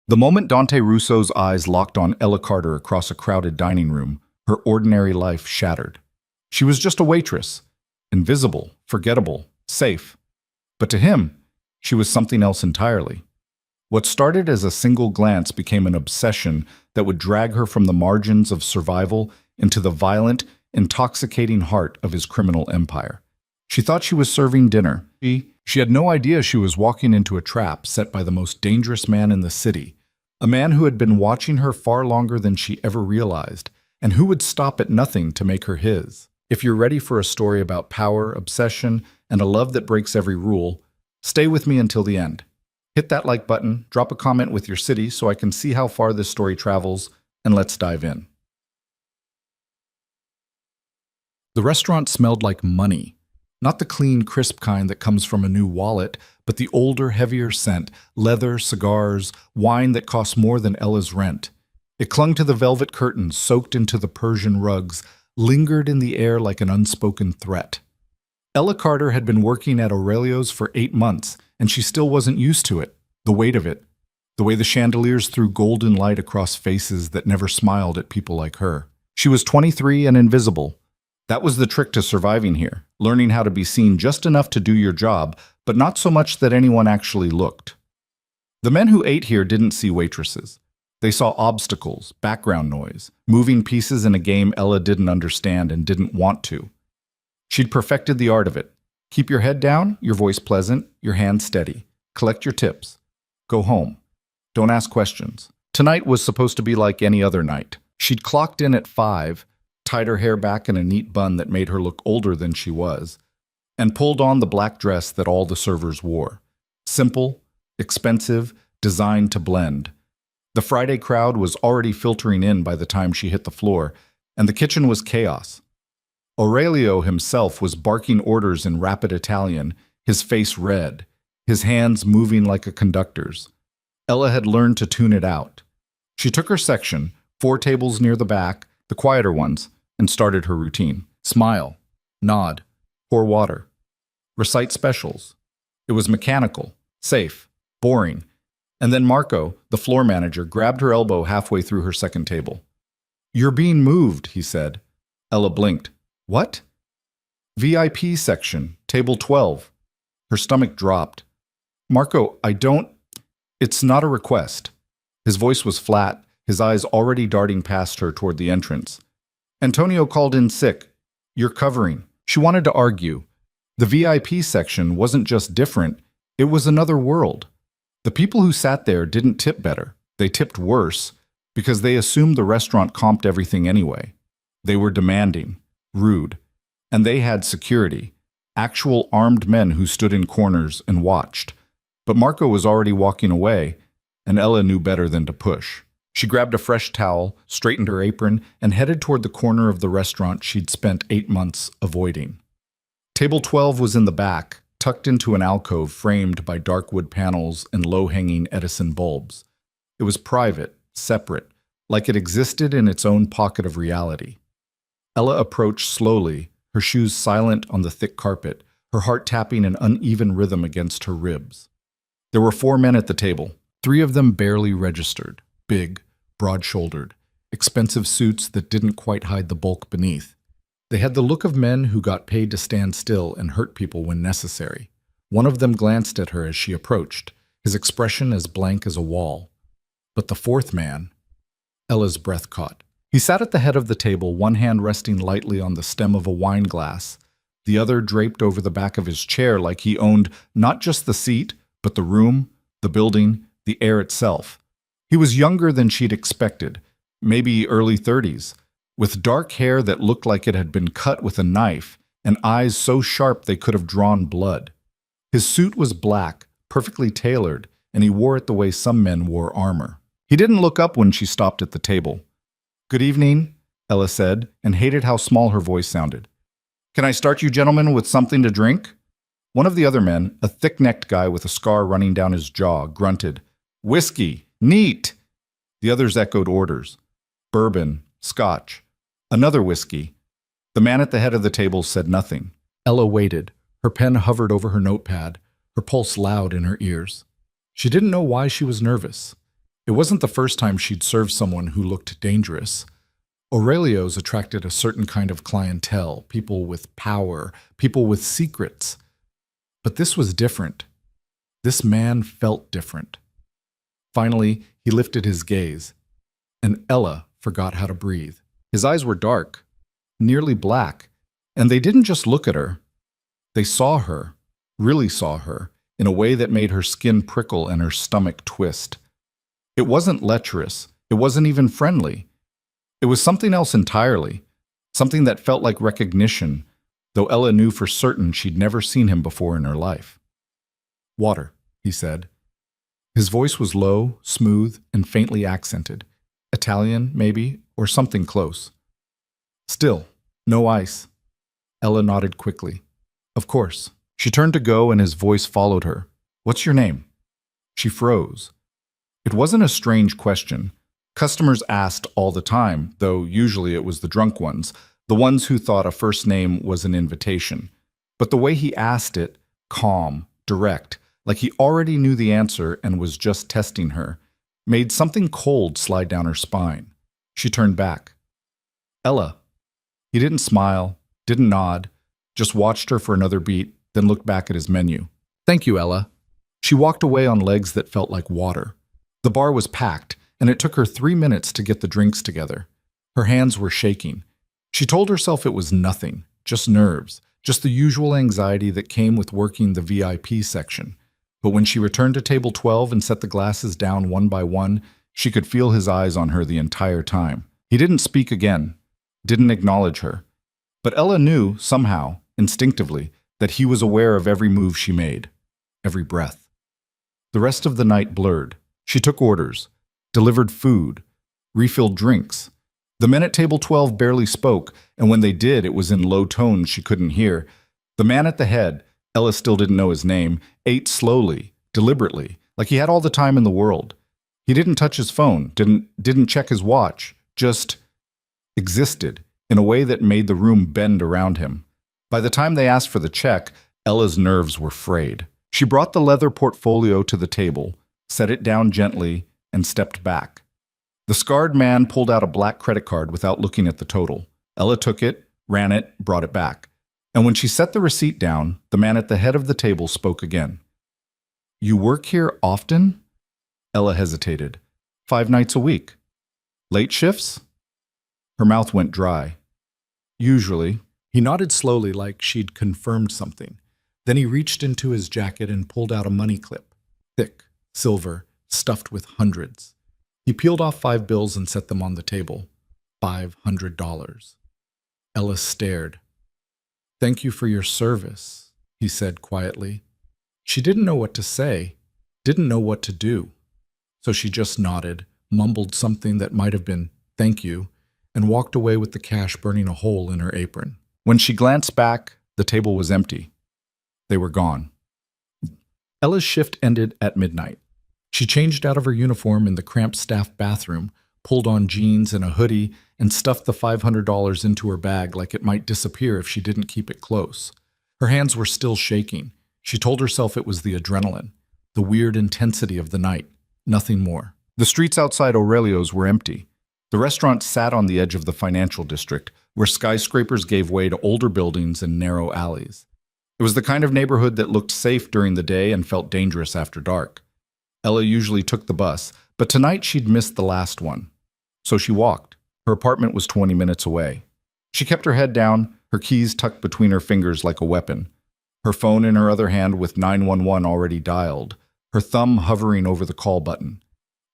The moment Dante Russo's eyes locked on Ella Carter across a crowded dining room, her ordinary life shattered. She was just a waitress, invisible, forgettable, safe. But to him, she was something else entirely. What started as a single glance became an obsession that would drag her from the margins of survival into the violent, intoxicating heart of his criminal empire. She thought she was serving dinner. She had no idea she was walking into a trap set by the most dangerous man in the city, a man who had been watching her far longer than she ever realized, and who would stop at nothing to make her his. If you're ready for a story about power, obsession, and a love that breaks every rule, stay with me until the end. Hit that like button, drop a comment with your city so I can see how far this story travels, and let's dive in. The restaurant smelled like money. Not the clean, crisp kind that comes from a new wallet, but the older, heavier scent, leather, cigars, wine that cost more than Ella's rent. It clung to the velvet curtains, soaked into the Persian rugs, lingered in the air like an unspoken threat. Ella Carter had been working at Aurelio's for 8 months, and she still wasn't used to it, the weight of it, the way the chandeliers threw golden light across faces that never smiled at people like her. She was 23 and invisible. That was the trick to surviving here, learning how to be seen just enough to do your job, but not so much that anyone actually looked. The men who ate here didn't see waitresses. They saw obstacles, background noise, moving pieces in a game Ella didn't understand and didn't want to. She'd perfected the art of it. Keep your head down, your voice pleasant, your hands steady. Collect your tips. Go home. Don't ask questions. Tonight was supposed to be like any other night. She'd clocked in at 5, tied her hair back in a neat bun that made her look older than she was, and pulled on the black dress that all the servers wore. Simple, expensive, designed to blend. The Friday crowd was already filtering in by the time she hit the floor, and the kitchen was chaos. Aurelio himself was barking orders in rapid Italian, his face red, his hands moving like a conductor's. Ella had learned to tune it out. She took her section, 4 tables near the back, the quieter ones, and started her routine. Smile, nod, pour water, recite specials. It was mechanical, safe, boring. And then Marco, the floor manager, grabbed her elbow halfway through her second table. "You're being moved," he said. Ella blinked. "What?" "VIP section, table 12. Her stomach dropped. "Marco, it's not a request." His voice was flat, his eyes already darting past her toward the entrance. "Antonio called in sick. You're covering." She wanted to argue. The VIP section wasn't just different, it was another world. The people who sat there didn't tip better. They tipped worse, because they assumed the restaurant comped everything anyway. They were demanding, rude, and they had security, actual armed men who stood in corners and watched. But Marco was already walking away, and Ella knew better than to push. She grabbed a fresh towel, straightened her apron, and headed toward the corner of the restaurant she'd spent 8 months avoiding. Table 12 was in the back, tucked into an alcove framed by dark wood panels and low-hanging Edison bulbs. It was private, separate, like it existed in its own pocket of reality. Ella approached slowly, her shoes silent on the thick carpet, her heart tapping an uneven rhythm against her ribs. There were 4 men at the table, 3 of them barely registered, big, broad-shouldered, expensive suits that didn't quite hide the bulk beneath. They had the look of men who got paid to stand still and hurt people when necessary. One of them glanced at her as she approached, his expression as blank as a wall. But the 4th man, Ella's breath caught. He sat at the head of the table, one hand resting lightly on the stem of a wine glass, the other draped over the back of his chair like he owned not just the seat, but the room, the building, the air itself. He was younger than she'd expected, maybe early 30s, with dark hair that looked like it had been cut with a knife, and eyes so sharp they could have drawn blood. His suit was black, perfectly tailored, and he wore it the way some men wore armor. He didn't look up when she stopped at the table. "Good evening," Ella said, and hated how small her voice sounded. "Can I start you gentlemen with something to drink?" One of the other men, a thick-necked guy with a scar running down his jaw, grunted, "Whiskey! Neat!" The others echoed orders. Bourbon, scotch, another whiskey. The man at the head of the table said nothing. Ella waited. Her pen hovered over her notepad, her pulse loud in her ears. She didn't know why she was nervous. It wasn't the first time she'd served someone who looked dangerous. Aurelio's attracted a certain kind of clientele, people with power, people with secrets. But this was different. This man felt different. Finally, he lifted his gaze, and Ella forgot how to breathe. His eyes were dark, nearly black, and they didn't just look at her. They saw her, really saw her, in a way that made her skin prickle and her stomach twist. It wasn't lecherous. It wasn't even friendly. It was something else entirely, something that felt like recognition, though Ella knew for certain she'd never seen him before in her life. "Water," he said. His voice was low, smooth, and faintly accented. Italian, maybe, or something close. "Still, no ice." Ella nodded quickly. "Of course." She turned to go and his voice followed her. "What's your name?" She froze. It wasn't a strange question. Customers asked all the time, though usually it was the drunk ones, the ones who thought a first name was an invitation. But the way he asked it, calm, direct, like he already knew the answer and was just testing her, made something cold slide down her spine. She turned back. "Ella." He didn't smile, didn't nod, just watched her for another beat, then looked back at his menu. "Thank you, Ella." She walked away on legs that felt like water. The bar was packed, and it took her 3 minutes to get the drinks together. Her hands were shaking. She told herself it was nothing, just nerves, just the usual anxiety that came with working the VIP section. But when she returned to table 12 and set the glasses down one by one, she could feel his eyes on her the entire time. He didn't speak again, didn't acknowledge her. But Ella knew, somehow, instinctively, that he was aware of every move she made, every breath. The rest of the night blurred. She took orders, delivered food, refilled drinks. The men at table 12 barely spoke, and when they did, it was in low tones she couldn't hear. The man at the head, Ella still didn't know his name, ate slowly, deliberately, like he had all the time in the world. He didn't touch his phone, didn't check his watch, just existed in a way that made the room bend around him. By the time they asked for the check, Ella's nerves were frayed. She brought the leather portfolio to the table, set it down gently, and stepped back. The scarred man pulled out a black credit card without looking at the total. Ella took it, ran it, brought it back. And when she set the receipt down, the man at the head of the table spoke again. "You work here often?" Ella hesitated. 5 nights a week. "Late shifts?" Her mouth went dry. "Usually." He nodded slowly like she'd confirmed something. Then he reached into his jacket and pulled out a money clip. Thick, silver, stuffed with hundreds. He peeled off 5 bills and set them on the table. $500. Ella stared. "Thank you for your service," he said quietly. She didn't know what to say, didn't know what to do. So she just nodded, mumbled something that might have been "thank you," and walked away with the cash burning a hole in her apron. When she glanced back, the table was empty. They were gone. Ella's shift ended at midnight. She changed out of her uniform in the cramped staff bathroom, pulled on jeans and a hoodie, and stuffed the $500 into her bag like it might disappear if she didn't keep it close. Her hands were still shaking. She told herself it was the adrenaline, the weird intensity of the night, nothing more. The streets outside Aurelio's were empty. The restaurant sat on the edge of the financial district, where skyscrapers gave way to older buildings and narrow alleys. It was the kind of neighborhood that looked safe during the day and felt dangerous after dark. Ella usually took the bus, but tonight she'd missed the last one. So she walked. Her apartment was 20 minutes away. She kept her head down, her keys tucked between her fingers like a weapon. Her phone in her other hand with 911 already dialed, her thumb hovering over the call button.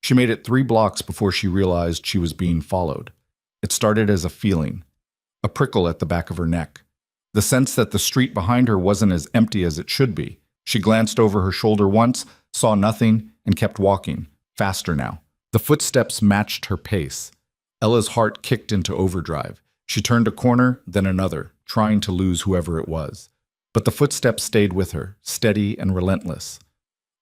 She made it 3 blocks before she realized she was being followed. It started as a feeling, a prickle at the back of her neck. The sense that the street behind her wasn't as empty as it should be. She glanced over her shoulder once, saw nothing, and kept walking, faster now. The footsteps matched her pace. Ella's heart kicked into overdrive. She turned a corner, then another, trying to lose whoever it was. But the footsteps stayed with her, steady and relentless.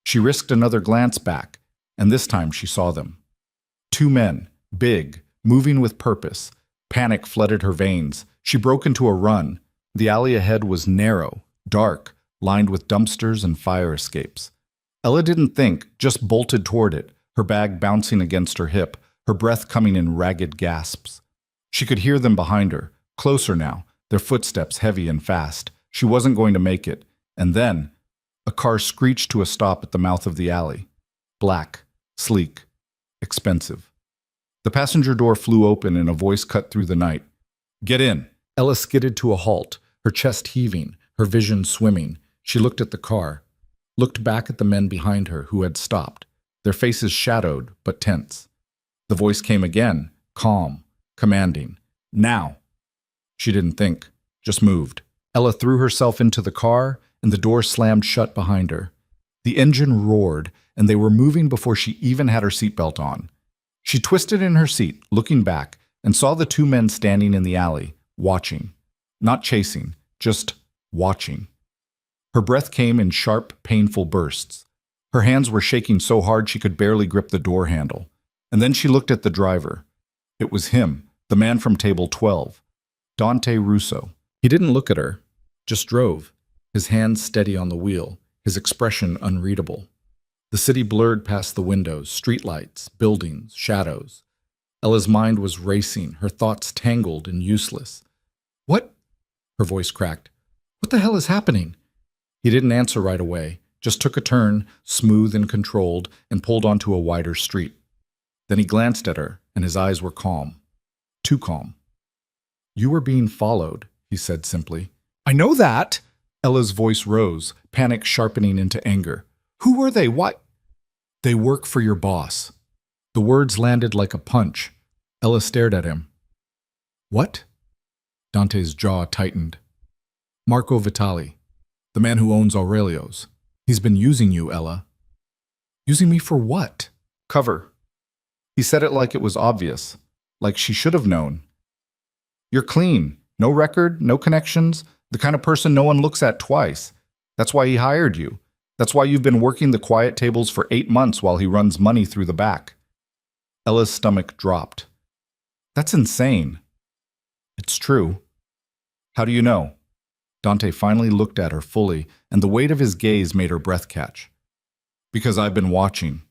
She risked another glance back, and this time she saw them. 2 men, big, moving with purpose. Panic flooded her veins. She broke into a run. The alley ahead was narrow, dark, lined with dumpsters and fire escapes. Ella didn't think, just bolted toward it, her bag bouncing against her hip, her breath coming in ragged gasps. She could hear them behind her, closer now, their footsteps heavy and fast. She wasn't going to make it. And then, a car screeched to a stop at the mouth of the alley. Black, sleek, expensive. The passenger door flew open and a voice cut through the night. "Get in." Ella skidded to a halt, her chest heaving, her vision swimming. She looked at the car, looked back at the men behind her who had stopped, their faces shadowed but tense. The voice came again, calm, commanding. "Now." She didn't think, just moved. Ella threw herself into the car, and the door slammed shut behind her. The engine roared, and they were moving before she even had her seatbelt on. She twisted in her seat, looking back, and saw the two men standing in the alley, watching. Not chasing, just watching. Her breath came in sharp, painful bursts. Her hands were shaking so hard she could barely grip the door handle. And then she looked at the driver. It was him, the man from table 12, Dante Russo. He didn't look at her, just drove, his hands steady on the wheel, his expression unreadable. The city blurred past the windows, streetlights, buildings, shadows. Ella's mind was racing, her thoughts tangled and useless. "What?" Her voice cracked. "What the hell is happening?" He didn't answer right away, just took a turn, smooth and controlled, and pulled onto a wider street. Then he glanced at her, and his eyes were calm. Too calm. "You were being followed," he said simply. "I know that!" Ella's voice rose, panic sharpening into anger. "Who were they? Why?" "They work for your boss." The words landed like a punch. Ella stared at him. "What?" Dante's jaw tightened. "Marco Vitali, the man who owns Aurelio's. He's been using you, Ella." "Using me for what?" "Cover." He said it like it was obvious, like she should have known. "You're clean. No record, no connections, the kind of person no one looks at twice. That's why he hired you. That's why you've been working the quiet tables for 8 months while he runs money through the back." Ella's stomach dropped. "That's insane." "It's true." "How do you know?" Dante finally looked at her fully, and the weight of his gaze made her breath catch. "Because I've been watching."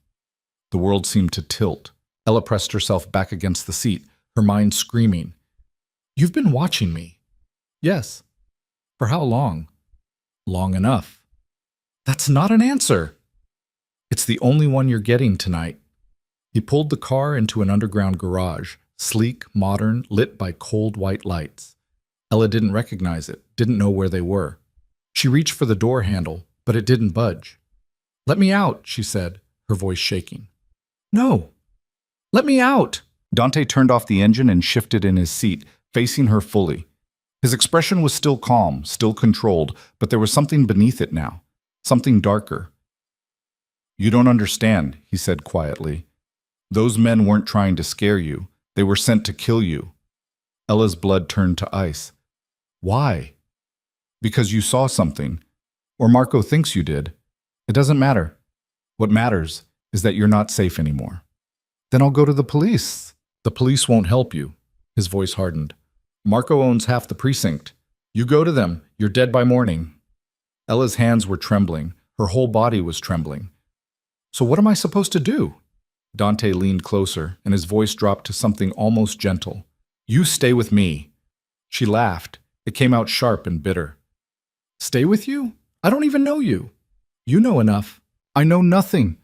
The world seemed to tilt. Ella pressed herself back against the seat, her mind screaming. "You've been watching me?" "Yes." "For how long?" "Long enough." "That's not an answer." "It's the only one you're getting tonight." He pulled the car into an underground garage, sleek, modern, lit by cold white lights. Ella didn't recognize it, didn't know where they were. She reached for the door handle, but it didn't budge. "Let me out," she said, her voice shaking. "No. Let me out." Dante turned off the engine and shifted in his seat, facing her fully. His expression was still calm, still controlled, but there was something beneath it now, something darker. "You don't understand," he said quietly. "Those men weren't trying to scare you. They were sent to kill you." Ella's blood turned to ice. "Why?" "Because you saw something. Or Marco thinks you did. It doesn't matter. What matters is that you're not safe anymore." "Then I'll go to the police." "The police won't help you." His voice hardened. "Marco owns half the precinct. You go to them, you're dead by morning." Ella's hands were trembling. Her whole body was trembling. "So what am I supposed to do?" Dante leaned closer, and his voice dropped to something almost gentle. "You stay with me." She laughed. It came out sharp and bitter. "Stay with you? I don't even know you." "You know enough." "I know nothing."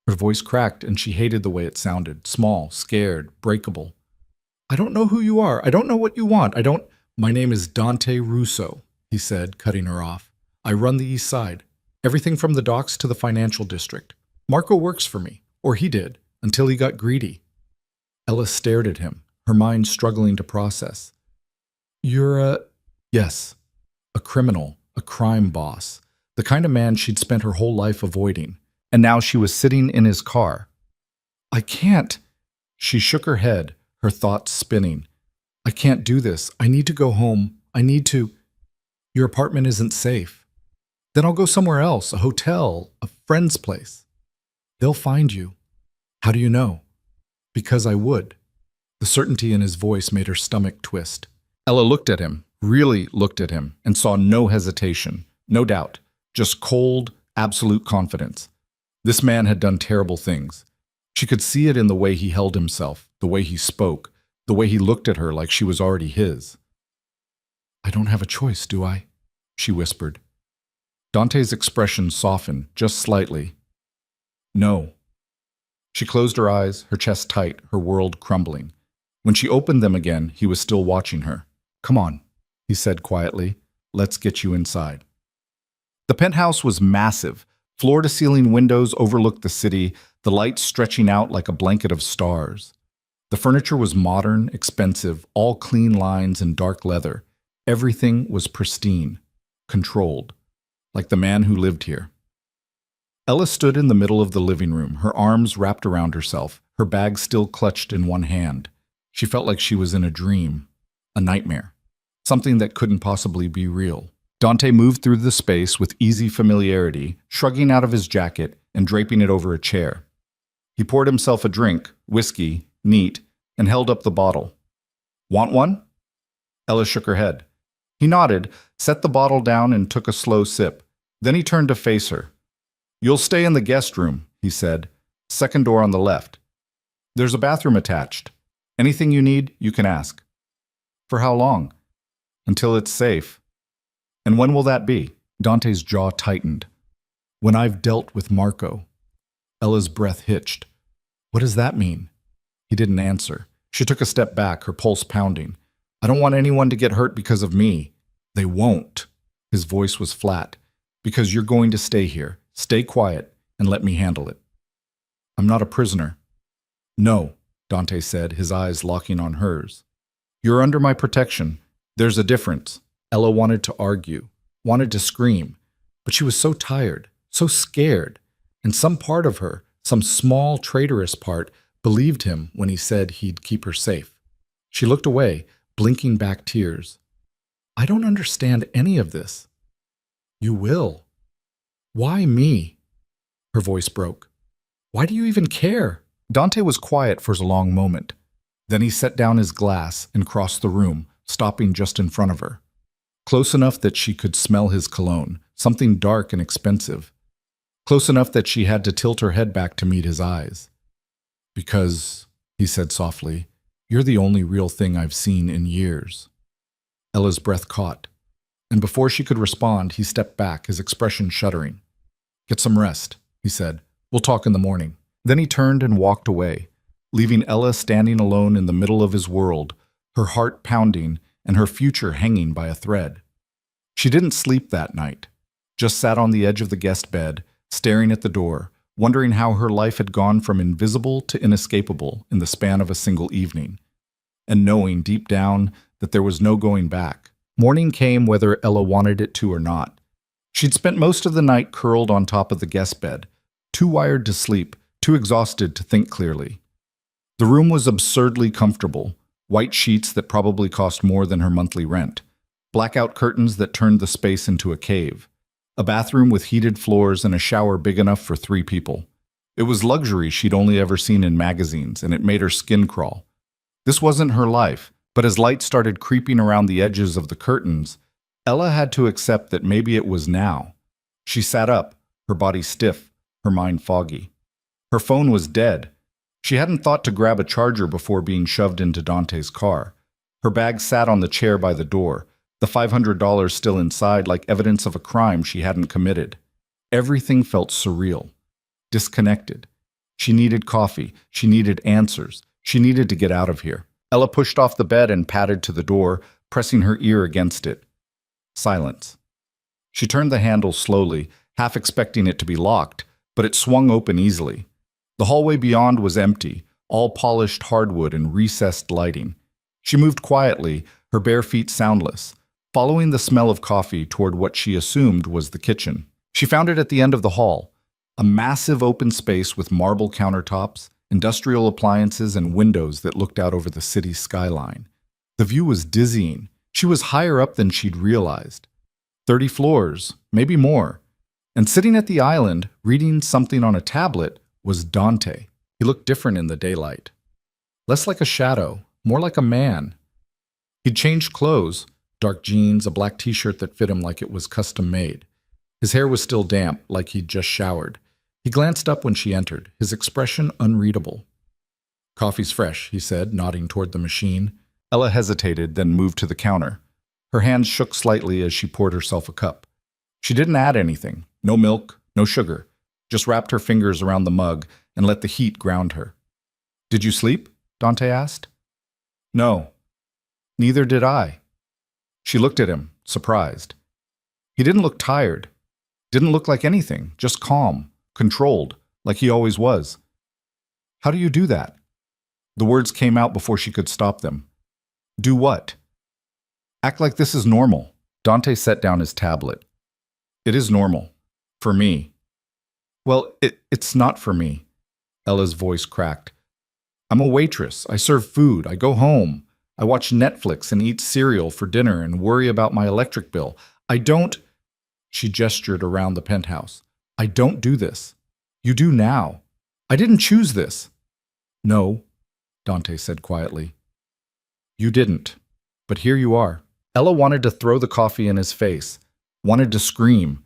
Her voice cracked, and she hated the way it sounded. Small, scared, breakable. "I don't know who you are. I don't know what you want. I don't—" "My name is Dante Russo," he said, cutting her off. "I run the East Side. Everything from the docks to the financial district. Marco works for me. Or he did, until he got greedy." Ella stared at him, her mind struggling to process. "You're a—" "Yes. A criminal, a crime boss. The kind of man she'd spent her whole life avoiding. And now she was sitting in his car. "I can't." She shook her head, her thoughts spinning. "I can't do this. I need to go home. I need to—" "Your apartment isn't safe." "Then I'll go somewhere else, a hotel, a friend's place." "They'll find you." "How do you know?" "Because I would." The certainty in his voice made her stomach twist. Ella looked at him, really looked at him, and saw no hesitation, no doubt, just cold, absolute confidence. This man had done terrible things. She could see it in the way he held himself, the way he spoke, the way he looked at her like she was already his. "I don't have a choice, do I?" she whispered. Dante's expression softened, just slightly. "No." She closed her eyes, her chest tight, her world crumbling. When she opened them again, he was still watching her. "Come on," he said quietly. "Let's get you inside." The penthouse was massive. Floor-to-ceiling windows overlooked the city, the lights stretching out like a blanket of stars. The furniture was modern, expensive, all clean lines and dark leather. Everything was pristine, controlled, like the man who lived here. Ella stood in the middle of the living room, her arms wrapped around herself, her bag still clutched in one hand. She felt like she was in a dream, a nightmare, something that couldn't possibly be real. Dante moved through the space with easy familiarity, shrugging out of his jacket and draping it over a chair. He poured himself a drink, whiskey, neat, and held up the bottle. "Want one?" Ella shook her head. He nodded, set the bottle down, and took a slow sip. Then he turned to face her. "You'll stay in the guest room," he said. "Second door on the left. There's a bathroom attached. Anything you need, you can ask." "For how long?" "Until it's safe." "And when will that be?" Dante's jaw tightened. "When I've dealt with Marco." Ella's breath hitched. "What does that mean?" He didn't answer. She took a step back, her pulse pounding. "I don't want anyone to get hurt because of me." "They won't." His voice was flat. "Because you're going to stay here. Stay quiet and let me handle it." "I'm not a prisoner." "No," Dante said, his eyes locking on hers. "You're under my protection. There's a difference." Ella wanted to argue, wanted to scream, but she was so tired, so scared, and some part of her, some small traitorous part, believed him when he said he'd keep her safe. She looked away, blinking back tears. "I don't understand any of this." "You will." "Why me?" Her voice broke. "Why do you even care?" Dante was quiet for a long moment. Then he set down his glass and crossed the room, stopping just in front of her. Close enough that she could smell his cologne, something dark and expensive. Close enough that she had to tilt her head back to meet his eyes. "Because," he said softly, "you're the only real thing I've seen in years." Ella's breath caught, and before she could respond, he stepped back, his expression shuddering. "Get some rest," he said. "We'll talk in the morning." Then he turned and walked away, leaving Ella standing alone in the middle of his world, her heart pounding and her future hanging by a thread. She didn't sleep that night, just sat on the edge of the guest bed, staring at the door, wondering how her life had gone from invisible to inescapable in the span of a single evening, and knowing deep down that there was no going back. Morning came whether Ella wanted it to or not. She'd spent most of the night curled on top of the guest bed, too wired to sleep, too exhausted to think clearly. The room was absurdly comfortable, white sheets that probably cost more than her monthly rent, blackout curtains that turned the space into a cave, a bathroom with heated floors and a shower big enough for 3 people. It was luxury she'd only ever seen in magazines, and it made her skin crawl. This wasn't her life, but as light started creeping around the edges of the curtains, Ella had to accept that maybe it was now. She sat up, her body stiff, her mind foggy. Her phone was dead. She hadn't thought to grab a charger before being shoved into Dante's car. Her bag sat on the chair by the door, the $500 still inside like evidence of a crime she hadn't committed. Everything felt surreal, disconnected. She needed coffee. She needed answers. She needed to get out of here. Ella pushed off the bed and padded to the door, pressing her ear against it. Silence. She turned the handle slowly, half expecting it to be locked, but it swung open easily. The hallway beyond was empty, all polished hardwood and recessed lighting. She moved quietly, her bare feet soundless, following the smell of coffee toward what she assumed was the kitchen. She found it at the end of the hall, a massive open space with marble countertops, industrial appliances, and windows that looked out over the city's skyline. The view was dizzying. She was higher up than she'd realized. 30 floors, maybe more. And sitting at the island, reading something on a tablet, was Dante. He looked different in the daylight. Less like a shadow, more like a man. He'd changed clothes, dark jeans, a black t-shirt that fit him like it was custom made. His hair was still damp, like he'd just showered. He glanced up when she entered, his expression unreadable. "Coffee's fresh," he said, nodding toward the machine. Ella hesitated, then moved to the counter. Her hands shook slightly as she poured herself a cup. She didn't add anything. No milk, no sugar. Just wrapped her fingers around the mug and let the heat ground her. "Did you sleep?" Dante asked. "No. Neither did I." She looked at him, surprised. He didn't look tired. Didn't look like anything, just calm, controlled, like he always was. "How do you do that?" The words came out before she could stop them. "Do what?" "Act like this is normal." Dante set down his tablet. "It is normal. For me." "Well, it's not for me." Ella's voice cracked. "I'm a waitress. I serve food. I go home. I watch Netflix and eat cereal for dinner and worry about my electric bill. I don't—" She gestured around the penthouse. "I don't do this. You do now. I didn't choose this." "No," Dante said quietly. "You didn't. But here you are." Ella wanted to throw the coffee in his face, wanted to scream,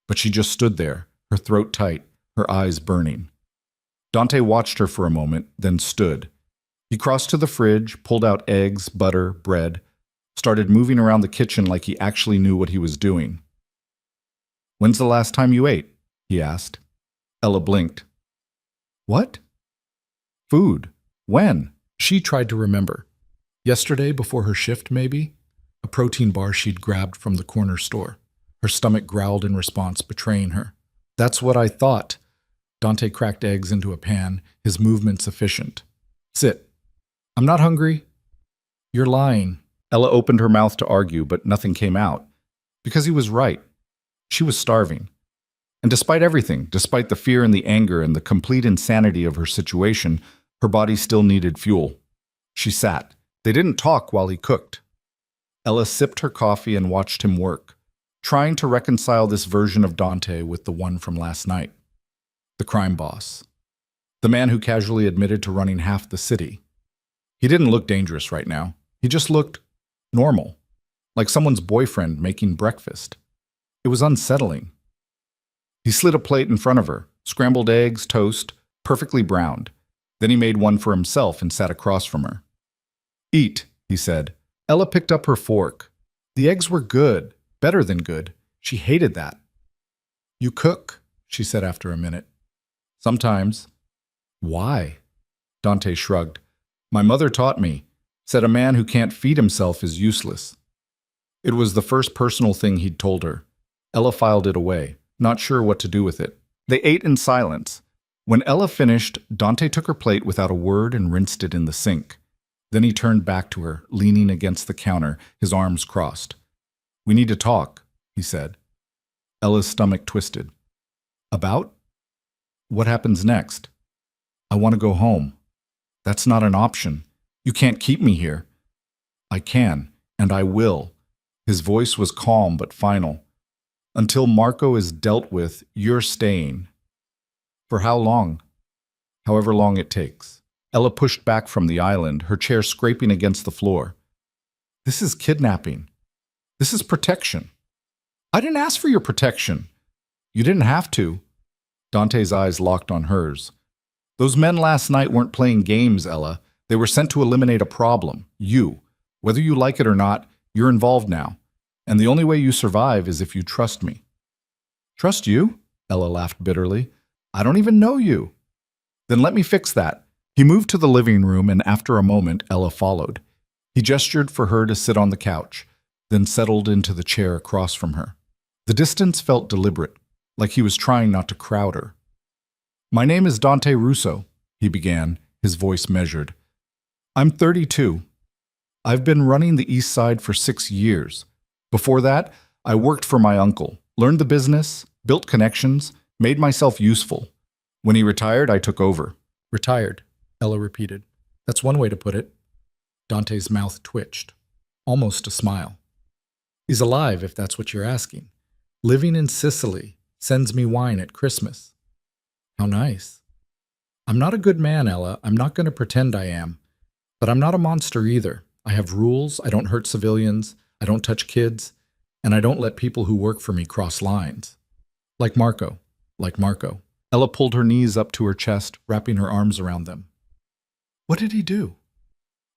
but she just stood there, her throat tight, her eyes burning. Dante watched her for a moment, then stood. He crossed to the fridge, pulled out eggs, butter, bread, started moving around the kitchen like he actually knew what he was doing. "When's the last time you ate?" he asked. Ella blinked. "What?" "Food. When?" She tried to remember. Yesterday before her shift, maybe? A protein bar she'd grabbed from the corner store. Her stomach growled in response, betraying her. "That's what I thought." Dante cracked eggs into a pan, his movements efficient. "Sit." "I'm not hungry." "You're lying." Ella opened her mouth to argue, but nothing came out. Because he was right. She was starving. And despite everything, despite the fear and the anger and the complete insanity of her situation, her body still needed fuel. She sat. They didn't talk while he cooked. Ella sipped her coffee and watched him work, trying to reconcile this version of Dante with the one from last night. The crime boss. The man who casually admitted to running half the city. He didn't look dangerous right now. He just looked normal, like someone's boyfriend making breakfast. It was unsettling. He slid a plate in front of her, scrambled eggs, toast, perfectly browned. Then he made one for himself and sat across from her. "Eat," he said. Ella picked up her fork. The eggs were good, better than good. She hated that. "You cook," she said after a minute. "Sometimes." "Why?" Dante shrugged. "My mother taught me, said a man who can't feed himself is useless." It was the first personal thing he'd told her. Ella filed it away, not sure what to do with it. They ate in silence. When Ella finished, Dante took her plate without a word and rinsed it in the sink. Then he turned back to her, leaning against the counter, his arms crossed. "We need to talk," he said. Ella's stomach twisted. "About? What happens next?" "I want to go home." "That's not an option. You can't keep me here." "I can, and I will." His voice was calm but final. "Until Marco is dealt with, you're staying." "For how long?" "However long it takes." Ella pushed back from the island, her chair scraping against the floor. "This is kidnapping. This is protection." "I didn't ask for your protection." "You didn't have to." Dante's eyes locked on hers. "Those men last night weren't playing games, Ella. They were sent to eliminate a problem. You. Whether you like it or not, you're involved now. And the only way you survive is if you trust me." "Trust you?" Ella laughed bitterly. "I don't even know you." "Then let me fix that." He moved to the living room, and after a moment, Ella followed. He gestured for her to sit on the couch, then settled into the chair across from her. The distance felt deliberate, like he was trying not to crowd her. "My name is Dante Russo," he began, his voice measured. "I'm 32. I've been running the East Side for 6 years. Before that, I worked for my uncle, learned the business, built connections, made myself useful. When he retired, I took over." "Retired," Ella repeated. "That's one way to put it." Dante's mouth twitched, almost a smile. "He's alive, if that's what you're asking. Living in Sicily, sends me wine at Christmas." "How nice." "I'm not a good man, Ella. I'm not going to pretend I am. But I'm not a monster either. I have rules. I don't hurt civilians. I don't touch kids. And I don't let people who work for me cross lines. Like Marco. Like Marco." Ella pulled her knees up to her chest, wrapping her arms around them. What did he do?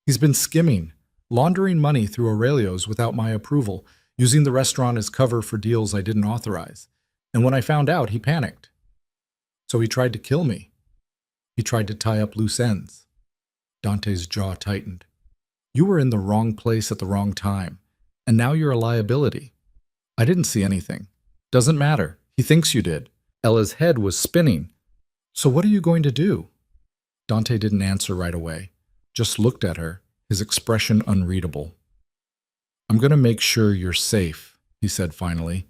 He's been skimming, laundering money through Aurelio's without my approval, using the restaurant as cover for deals I didn't authorize. And when I found out, he panicked. So he tried to kill me. He tried to tie up loose ends. Dante's jaw tightened. You were in the wrong place at the wrong time, and now you're a liability. I didn't see anything. Doesn't matter. He thinks you did. Ella's head was spinning. So what are you going to do? Dante didn't answer right away, just looked at her, his expression unreadable. I'm going to make sure you're safe, he said finally,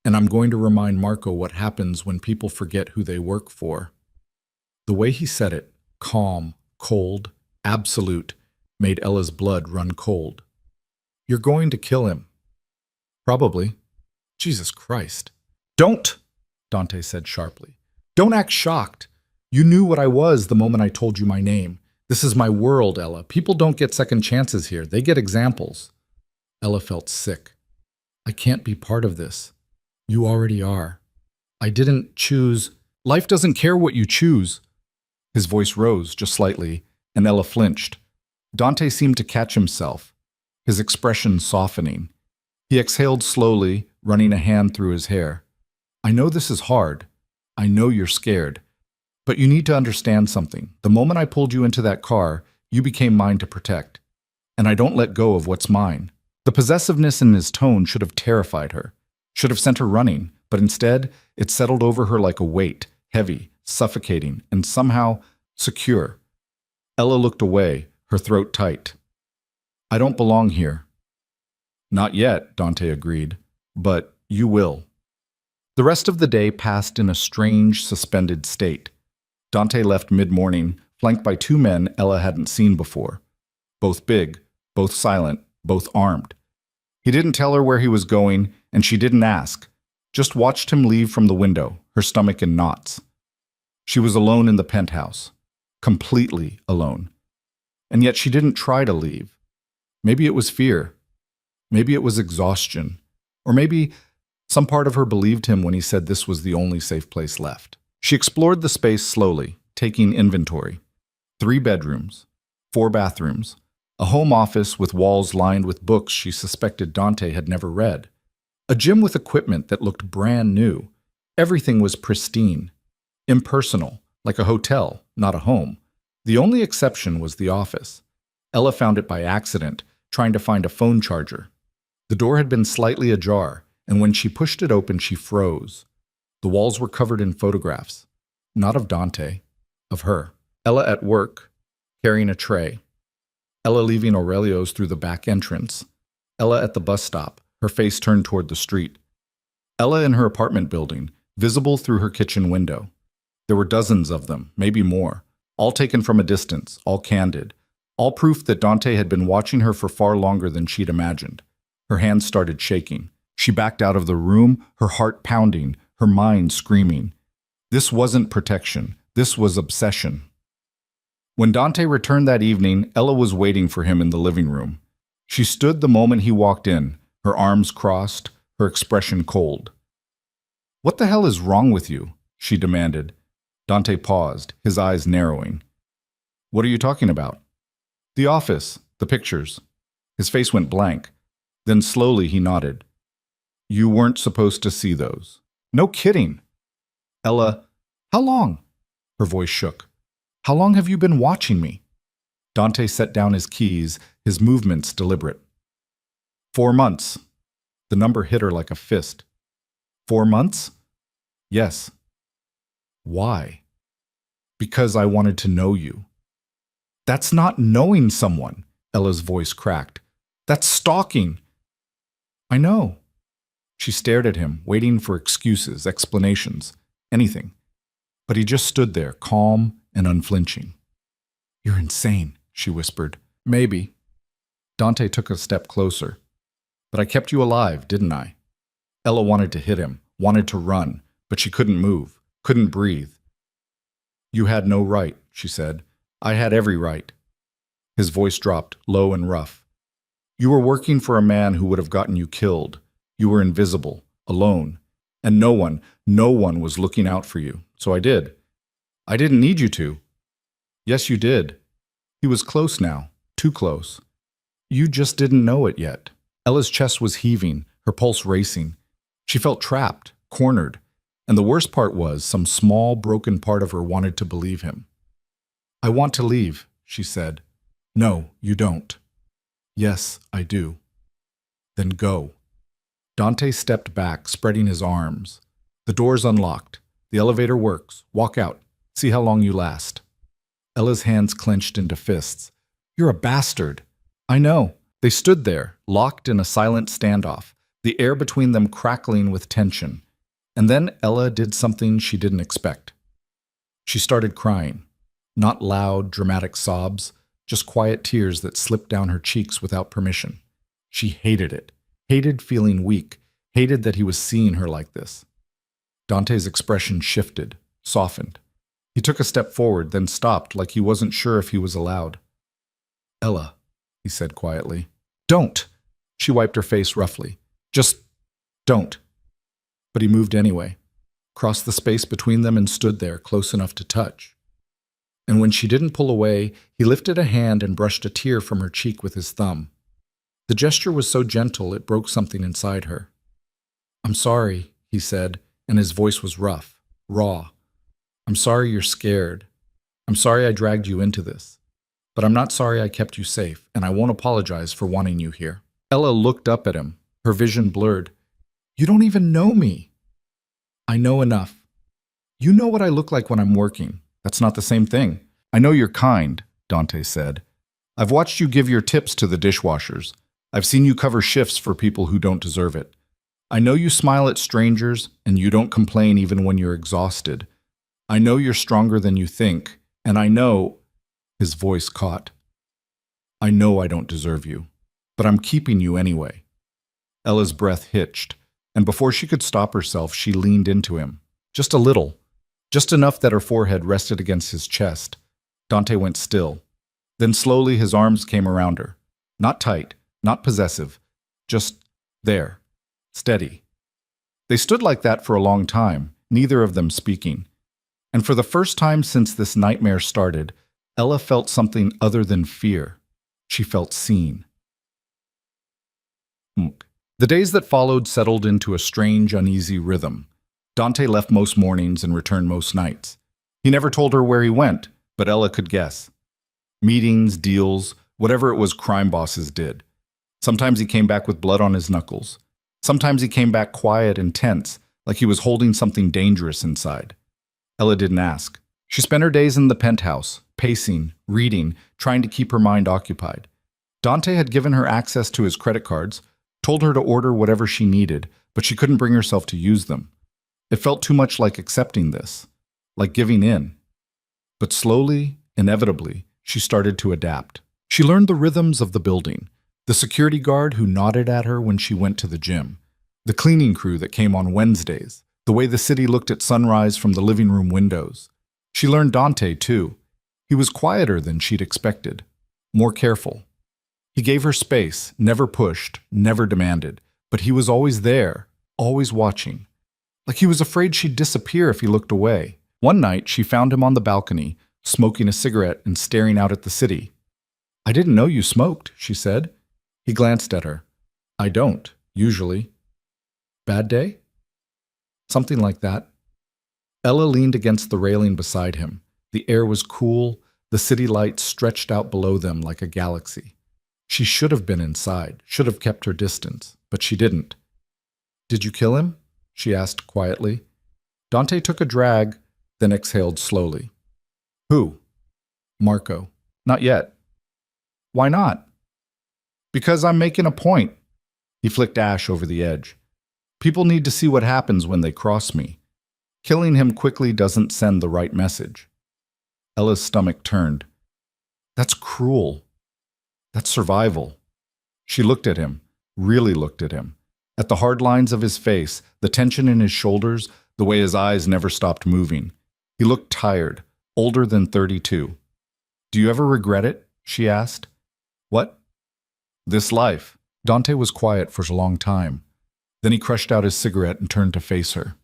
and I'm going to remind Marco what happens when people forget who they work for. The way he said it, calm, cold, absolute, made Ella's blood run cold. You're going to kill him. Probably. Jesus Christ. Don't, Dante said sharply. Don't act shocked. You knew what I was the moment I told you my name. This is my world, Ella. People don't get second chances here. They get examples. Ella felt sick. I can't be part of this. You already are. I didn't choose. Life doesn't care what you choose. His voice rose just slightly, and Ella flinched. Dante seemed to catch himself, his expression softening. He exhaled slowly, running a hand through his hair. I know this is hard. I know you're scared. But you need to understand something. The moment I pulled you into that car, you became mine to protect. And I don't let go of what's mine. The possessiveness in his tone should have terrified her, should have sent her running, but instead, it settled over her like a weight, heavy, suffocating, and somehow secure. Ella looked away, her throat tight. I don't belong here. Not yet, Dante agreed, but you will. The rest of the day passed in a strange, suspended state. Dante left mid-morning, flanked by two men Ella hadn't seen before. Both big, both silent, both armed. He didn't tell her where he was going, and she didn't ask. Just watched him leave from the window, her stomach in knots. She was alone in the penthouse. Completely alone. And yet she didn't try to leave. Maybe it was fear. Maybe it was exhaustion. Or maybe some part of her believed him when he said this was the only safe place left. She explored the space slowly, taking inventory. 3 bedrooms, 4 bathrooms, a home office with walls lined with books she suspected Dante had never read, a gym with equipment that looked brand new. Everything was pristine, impersonal, like a hotel, not a home. The only exception was the office. Ella found it by accident, trying to find a phone charger. The door had been slightly ajar, and when she pushed it open, she froze. The walls were covered in photographs, not of Dante, of her. Ella at work, carrying a tray. Ella leaving Aurelio's through the back entrance. Ella at the bus stop, her face turned toward the street. Ella in her apartment building, visible through her kitchen window. There were dozens of them, maybe more, all taken from a distance, all candid, all proof that Dante had been watching her for far longer than she'd imagined. Her hands started shaking. She backed out of the room, her heart pounding, her mind screaming. This wasn't protection. This was obsession. When Dante returned that evening, Ella was waiting for him in the living room. She stood the moment he walked in, her arms crossed, her expression cold. What the hell is wrong with you? She demanded. Dante paused, his eyes narrowing. What are you talking about? The office, the pictures. His face went blank. Then slowly he nodded. You weren't supposed to see those. No kidding. Ella, how long? Her voice shook. How long have you been watching me? Dante set down his keys, his movements deliberate. 4 months. The number hit her like a fist. 4 months? Yes. Why? Because I wanted to know you. That's not knowing someone, Ella's voice cracked. That's stalking. I know. She stared at him, waiting for excuses, explanations, anything. But he just stood there, calm and unflinching. You're insane, she whispered. Maybe. Dante took a step closer. But I kept you alive, didn't I? Ella wanted to hit him, wanted to run, but she couldn't move, couldn't breathe. You had no right, she said. I had every right. His voice dropped, low and rough. You were working for a man who would have gotten you killed. You were invisible, alone. And no one was looking out for you. So I did. I didn't need you to. Yes, you did. He was close now. Too close. You just didn't know it yet. Ella's chest was heaving, her pulse racing. She felt trapped, cornered, and the worst part was some small, broken part of her wanted to believe him. I want to leave, she said. No, you don't. Yes, I do. Then go. Dante stepped back, spreading his arms. The door's unlocked. The elevator works. Walk out. See how long you last. Ella's hands clenched into fists. You're a bastard. I know. They stood there, locked in a silent standoff, the air between them crackling with tension. And then Ella did something she didn't expect. She started crying. Not loud, dramatic sobs, just quiet tears that slipped down her cheeks without permission. She hated it, hated feeling weak, hated that he was seeing her like this. Dante's expression shifted, softened. He took a step forward, then stopped like he wasn't sure if he was allowed. Ella, he said quietly. Don't! She wiped her face roughly. Just don't. But he moved anyway, crossed the space between them and stood there, close enough to touch. And when she didn't pull away, he lifted a hand and brushed a tear from her cheek with his thumb. The gesture was so gentle it broke something inside her. I'm sorry, he said, and his voice was rough, raw. I'm sorry you're scared. I'm sorry I dragged you into this. But I'm not sorry I kept you safe, and I won't apologize for wanting you here. Ella looked up at him, her vision blurred. You don't even know me. I know enough. You know what I look like when I'm working. That's not the same thing. I know you're kind, Dante said. I've watched you give your tips to the dishwashers. I've seen you cover shifts for people who don't deserve it. I know you smile at strangers, and you don't complain even when you're exhausted. I know you're stronger than you think, and I know... His voice caught. I know I don't deserve you, but I'm keeping you anyway. Ella's breath hitched, and before she could stop herself, she leaned into him. Just a little. Just enough that her forehead rested against his chest. Dante went still. Then slowly his arms came around her. Not tight, not possessive. Just there. Steady. They stood like that for a long time, neither of them speaking. And for the first time since this nightmare started, Ella felt something other than fear. She felt seen. The days that followed settled into a strange, uneasy rhythm. Dante left most mornings and returned most nights. He never told her where he went, but Ella could guess. Meetings, deals, whatever it was crime bosses did. Sometimes he came back with blood on his knuckles. Sometimes he came back quiet and tense, like he was holding something dangerous inside. Ella didn't ask. She spent her days in the penthouse, pacing, reading, trying to keep her mind occupied. Dante had given her access to his credit cards, told her to order whatever she needed, but she couldn't bring herself to use them. It felt too much like accepting this, like giving in. But slowly, inevitably, she started to adapt. She learned the rhythms of the building, the security guard who nodded at her when she went to the gym, the cleaning crew that came on Wednesdays, the way the city looked at sunrise from the living room windows. She learned Dante, too. He was quieter than she'd expected, more careful. He gave her space, never pushed, never demanded, but he was always there, always watching. Like he was afraid she'd disappear if he looked away. One night, she found him on the balcony, smoking a cigarette and staring out at the city. I didn't know you smoked, she said. He glanced at her. I don't, usually. Bad day? Something like that. Ella leaned against the railing beside him. The air was cool, the city lights stretched out below them like a galaxy. She should have been inside, should have kept her distance, but she didn't. Did you kill him? She asked quietly. Dante took a drag, then exhaled slowly. Who? Marco. Not yet. Why not? Because I'm making a point. He flicked ash over the edge. People need to see what happens when they cross me. Killing him quickly doesn't send the right message. Ella's stomach turned. That's cruel. That's survival. She looked at him, really looked at him. At the hard lines of his face, the tension in his shoulders, the way his eyes never stopped moving. He looked tired, older than 32. Do you ever regret it? She asked. What? This life. Dante was quiet for a long time. Then he crushed out his cigarette and turned to face her.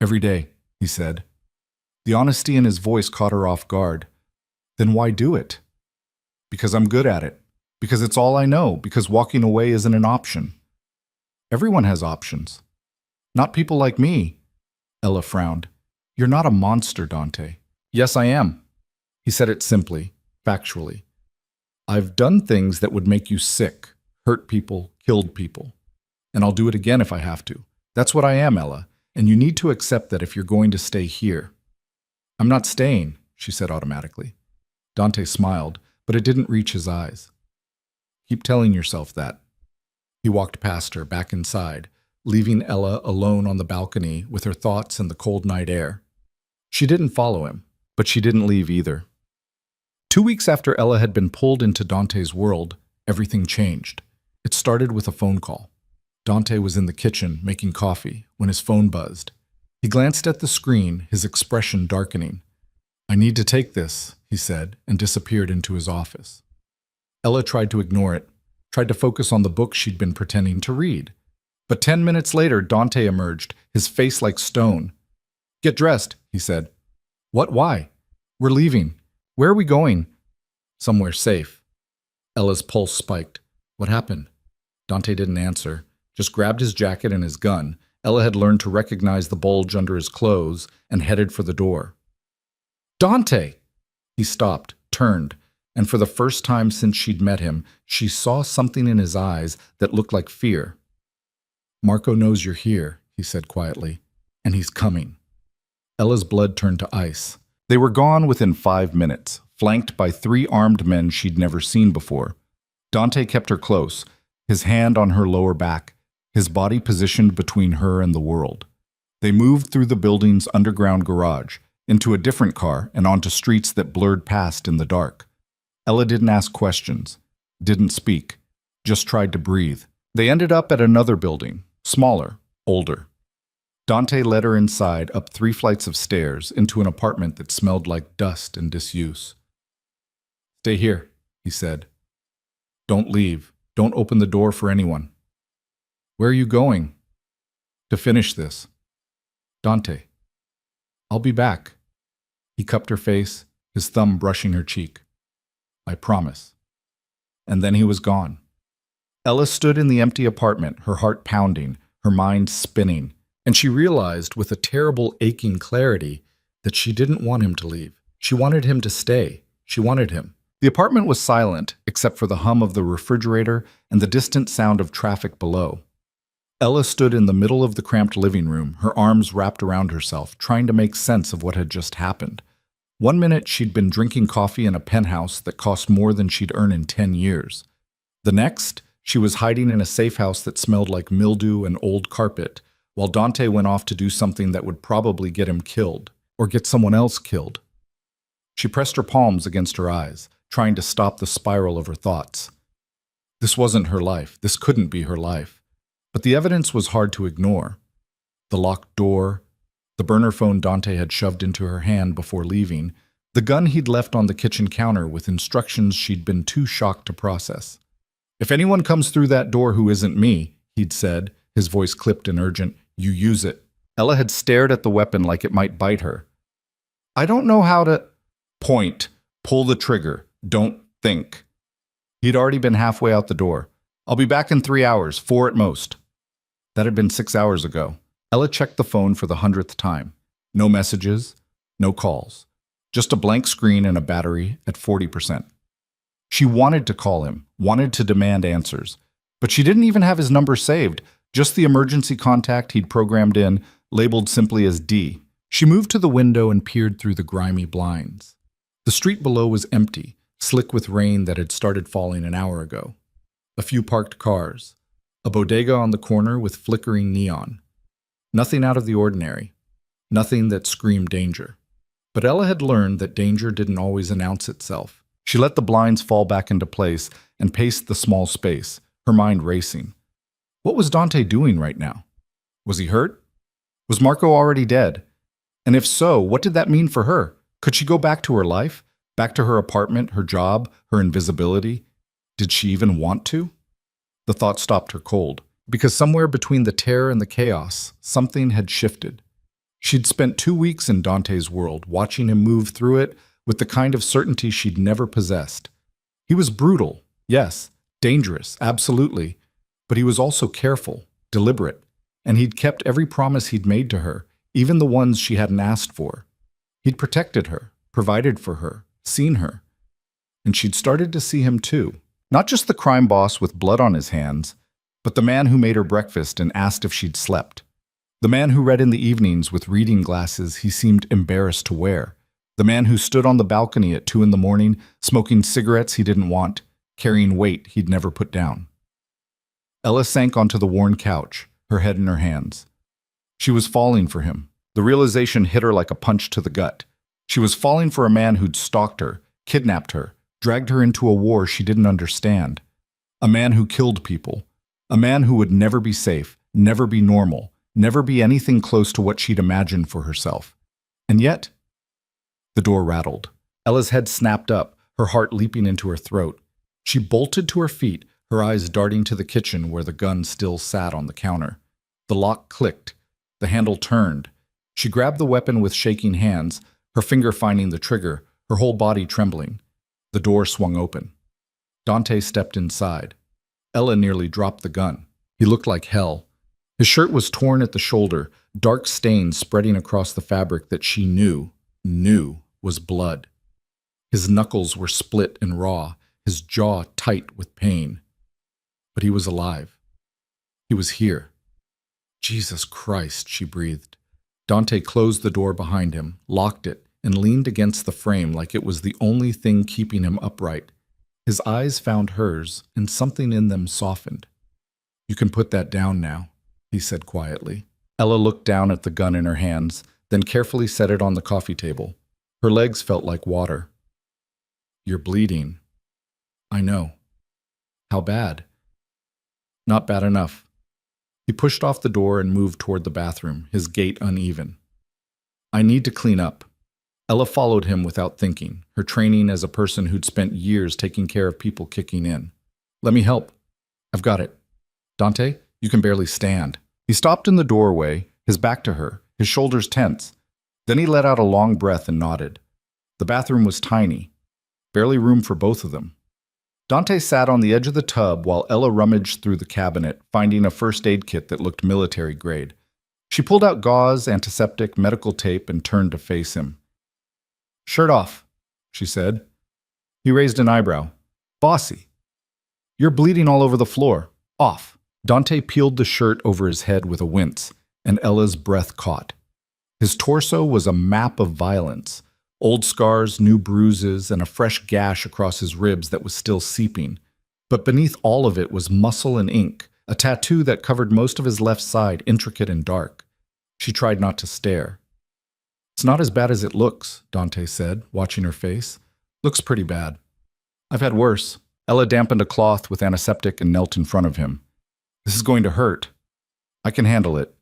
"Every day," he said. The honesty in his voice caught her off guard. "Then why do it?" "Because I'm good at it. Because it's all I know. Because walking away isn't an option." "Everyone has options." "Not people like me." Ella frowned. "You're not a monster, Dante." "Yes, I am." He said it simply, factually. "I've done things that would make you sick, hurt people, killed people. And I'll do it again if I have to. That's what I am, Ella, and you need to accept that if you're going to stay here." "I'm not staying," she said automatically. Dante smiled, but it didn't reach his eyes. "Keep telling yourself that." He walked past her, back inside, leaving Ella alone on the balcony with her thoughts and the cold night air. She didn't follow him, but she didn't leave either. 2 weeks after Ella had been pulled into Dante's world, everything changed. It started with a phone call. Dante was in the kitchen making coffee when his phone buzzed. He glanced at the screen, his expression darkening. "I need to take this," he said, and disappeared into his office. Ella tried to ignore it, tried to focus on the book she'd been pretending to read. But 10 minutes later, Dante emerged, his face like stone. "Get dressed," he said. "What? Why?" "We're leaving." "Where are we going?" "Somewhere safe." Ella's pulse spiked. "What happened?" Dante didn't answer, just grabbed his jacket and his gun. Ella had learned to recognize the bulge under his clothes and headed for the door. "Dante!" He stopped, turned, and for the first time since she'd met him, she saw something in his eyes that looked like fear. "Marco knows you're here," he said quietly, "and he's coming." Ella's blood turned to ice. They were gone within 5 minutes, flanked by 3 armed men she'd never seen before. Dante kept her close, his hand on her lower back, his body positioned between her and the world. They moved through the building's underground garage, into a different car, and onto streets that blurred past in the dark. Ella didn't ask questions, didn't speak, just tried to breathe. They ended up at another building, smaller, older. Dante led her inside, up 3 flights of stairs, into an apartment that smelled like dust and disuse. "Stay here," he said. "Don't leave. Don't open the door for anyone." "Where are you going?" "To finish this." "Dante." "I'll be back." He cupped her face, his thumb brushing her cheek. "I promise." And then he was gone. Ella stood in the empty apartment, her heart pounding, her mind spinning, and she realized with a terrible aching clarity that she didn't want him to leave. She wanted him to stay. She wanted him. The apartment was silent, except for the hum of the refrigerator and the distant sound of traffic below. Ella stood in the middle of the cramped living room, her arms wrapped around herself, trying to make sense of what had just happened. 1 minute she'd been drinking coffee in a penthouse that cost more than she'd earned in 10 years. The next, she was hiding in a safe house that smelled like mildew and old carpet, while Dante went off to do something that would probably get him killed, or get someone else killed. She pressed her palms against her eyes, trying to stop the spiral of her thoughts. This wasn't her life. This couldn't be her life. But the evidence was hard to ignore. The locked door, the burner phone Dante had shoved into her hand before leaving, the gun he'd left on the kitchen counter with instructions she'd been too shocked to process. "If anyone comes through that door who isn't me," he'd said, his voice clipped and urgent, "you use it." Ella had stared at the weapon like it might bite her. "I don't know how to—" "Point. Pull the trigger. Don't think." He'd already been halfway out the door. "I'll be back in 3 hours, 4 at most." That had been 6 hours ago. Ella checked the phone for the 100th time. No messages, no calls. Just a blank screen and a battery at 40%. She wanted to call him, wanted to demand answers. But she didn't even have his number saved, just the emergency contact he'd programmed in, labeled simply as D. She moved to the window and peered through the grimy blinds. The street below was empty, slick with rain that had started falling an hour ago. A few parked cars. A bodega on the corner with flickering neon. Nothing out of the ordinary. Nothing that screamed danger. But Ella had learned that danger didn't always announce itself. She let the blinds fall back into place and paced the small space, her mind racing. What was Dante doing right now? Was he hurt? Was Marco already dead? And if so, what did that mean for her? Could she go back to her life? Back to her apartment, her job, her invisibility? Did she even want to? The thought stopped her cold. because somewhere between the terror and the chaos, something had shifted. She'd spent 2 weeks in Dante's world, watching him move through it with the kind of certainty she'd never possessed. He was brutal, yes, dangerous, absolutely, but he was also careful, deliberate, and he'd kept every promise he'd made to her, even the ones she hadn't asked for. He'd protected her, provided for her, seen her. And she'd started to see him too. Not just the crime boss with blood on his hands, but the man who made her breakfast and asked if she'd slept. The man who read in the evenings with reading glasses he seemed embarrassed to wear. The man who stood on the balcony at 2 a.m, smoking cigarettes he didn't want, carrying weight he'd never put down. Ella sank onto the worn couch, her head in her hands. She was falling for him. The realization hit her like a punch to the gut. She was falling for a man who'd stalked her, kidnapped her, dragged her into a war she didn't understand. A man who killed people. A man who would never be safe, never be normal, never be anything close to what she'd imagined for herself. And yet, the door rattled. Ella's head snapped up, her heart leaping into her throat. She bolted to her feet, her eyes darting to the kitchen where the gun still sat on the counter. The lock clicked. The handle turned. She grabbed the weapon with shaking hands, her finger finding the trigger, her whole body trembling. The door swung open. Dante stepped inside. Ella nearly dropped the gun. He looked like hell. His shirt was torn at the shoulder, dark stains spreading across the fabric that she knew was blood. His knuckles were split and raw, his jaw tight with pain. But he was alive. He was here. Jesus Christ, she breathed. Dante closed the door behind him, locked it, and leaned against the frame like it was the only thing keeping him upright. His eyes found hers, and something in them softened. "You can put that down now," he said quietly. Ella looked down at the gun in her hands, then carefully set it on the coffee table. Her legs felt like water. "You're bleeding." "I know." "How bad?" "Not bad enough." He pushed off the door and moved toward the bathroom, his gait uneven. "I need to clean up." Ella followed him without thinking, her training as a person who'd spent years taking care of people kicking in. "Let me help." "I've got it." "Dante, you can barely stand." He stopped in the doorway, his back to her, his shoulders tense. Then he let out a long breath and nodded. The bathroom was tiny, barely room for both of them. Dante sat on the edge of the tub while Ella rummaged through the cabinet, finding a first aid kit that looked military grade. She pulled out gauze, antiseptic, medical tape, and turned to face him. "Shirt off," she said. He raised an eyebrow. "Bossy. You're bleeding all over the floor. Off." Dante peeled the shirt over his head with a wince, and Ella's breath caught. His torso was a map of violence. Old scars, new bruises, and a fresh gash across his ribs that was still seeping. But beneath all of it was muscle and ink, a tattoo that covered most of his left side, intricate and dark. She tried not to stare. "It's not as bad as it looks," Dante said, watching her face. "Looks pretty bad." "I've had worse." Ella dampened a cloth with antiseptic and knelt in front of him. "This is going to hurt." "I can handle it."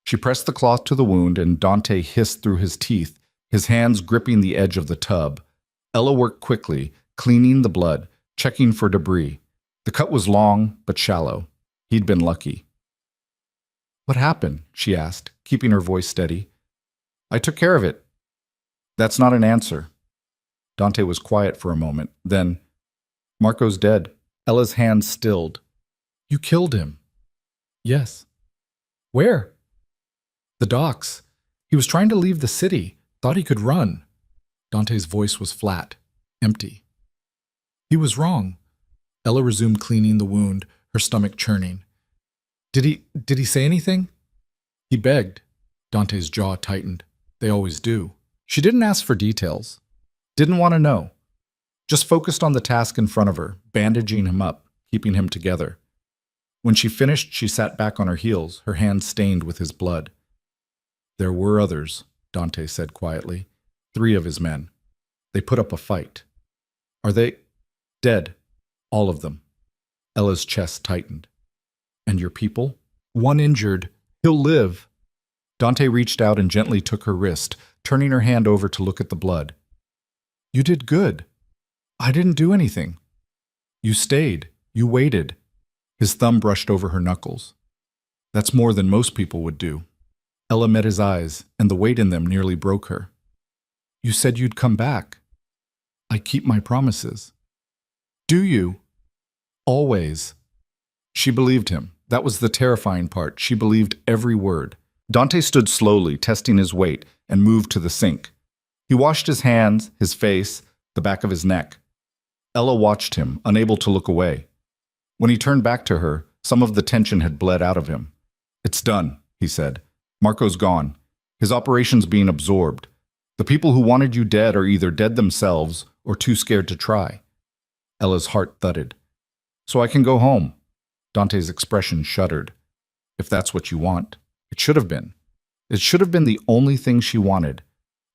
She pressed the cloth to the wound, and Dante hissed through his teeth, his hands gripping the edge of the tub. Ella worked quickly, cleaning the blood, checking for debris. The cut was long, but shallow. He'd been lucky. "What happened?" she asked, keeping her voice steady. "I took care of it." "That's not an answer." Dante was quiet for a moment. Then, "Marco's dead." Ella's hands stilled. "You killed him." "Yes." "Where?" "The docks. He was trying to leave the city. Thought he could run." Dante's voice was flat, empty. "He was wrong." Ella resumed cleaning the wound, her stomach churning. Did he say anything?" "He begged." Dante's jaw tightened. They always do. She didn't ask for details. Didn't want to know. Just focused on the task in front of her, bandaging him up, keeping him together. When she finished, she sat back on her heels, her hands stained with his blood. "There were others," Dante said quietly. "3 of his men. They put up a fight." "Are they dead?" "All of them." Ella's chest tightened. "And your people?" "One injured. He'll live." Dante reached out and gently took her wrist, turning her hand over to look at the blood. "You did good." "I didn't do anything." "You stayed. You waited." His thumb brushed over her knuckles. That's more than most people would do. Ella met his eyes, and the weight in them nearly broke her. You said you'd come back. I keep my promises. Do you? Always. She believed him. That was the terrifying part. She believed every word. Dante stood slowly, testing his weight, and moved to the sink. He washed his hands, his face, the back of his neck. Ella watched him, unable to look away. When he turned back to her, some of the tension had bled out of him. It's done, he said. Marco's gone. His operation's being absorbed. The people who wanted you dead are either dead themselves or too scared to try. Ella's heart thudded. So I can go home. Dante's expression shuddered. If that's what you want. It should have been. It should have been the only thing she wanted.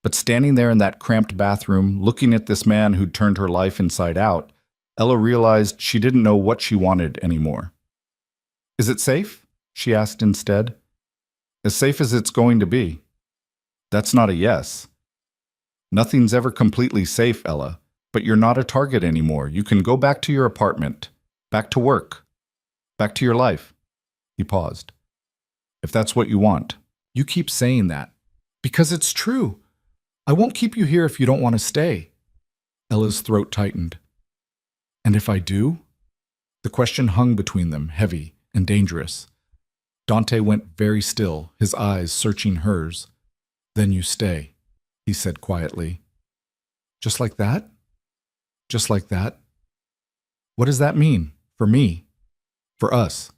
But standing there in that cramped bathroom, looking at this man who'd turned her life inside out, Ella realized she didn't know what she wanted anymore. Is it safe? She asked instead. As safe as it's going to be. That's not a yes. Nothing's ever completely safe, Ella, but you're not a target anymore. You can go back to your apartment, back to work, back to your life. He paused. If that's what you want. You keep saying that. Because it's true. I won't keep you here if you don't want to stay. Ella's throat tightened. And if I do? The question hung between them, heavy and dangerous. Dante went very still, his eyes searching hers. Then you stay, he said quietly. Just like that? Just like that? What does that mean? For me? For us?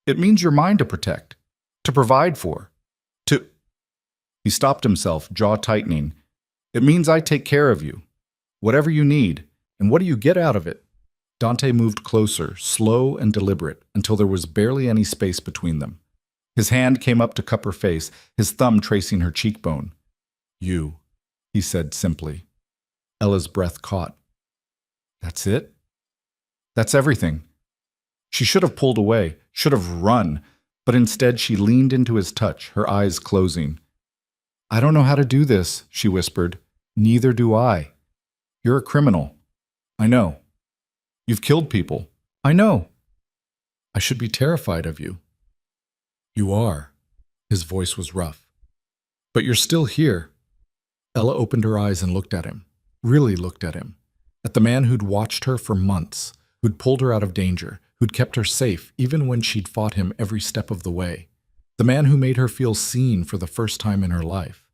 It means you're mine to protect, to provide for, to... He stopped himself, jaw tightening. It means I take care of you. Whatever you need. And what do you get out of it? Dante moved closer, slow and deliberate, until there was barely any space between them. His hand came up to cup her face, his thumb tracing her cheekbone. You, he said simply. Ella's breath caught. That's it? That's everything. She should have pulled away, should have run, but instead she leaned into his touch, her eyes closing. I don't know how to do this, she whispered. Neither do I. You're a criminal. I know. You've killed people. I know. I should be terrified of you. You are. His voice was rough. But you're still here. Ella opened her eyes and looked at him. Really looked at him. At the man who'd watched her for months, who'd pulled her out of danger, who'd kept her safe even when she'd fought him every step of the way. The man who made her feel seen for the first time in her life.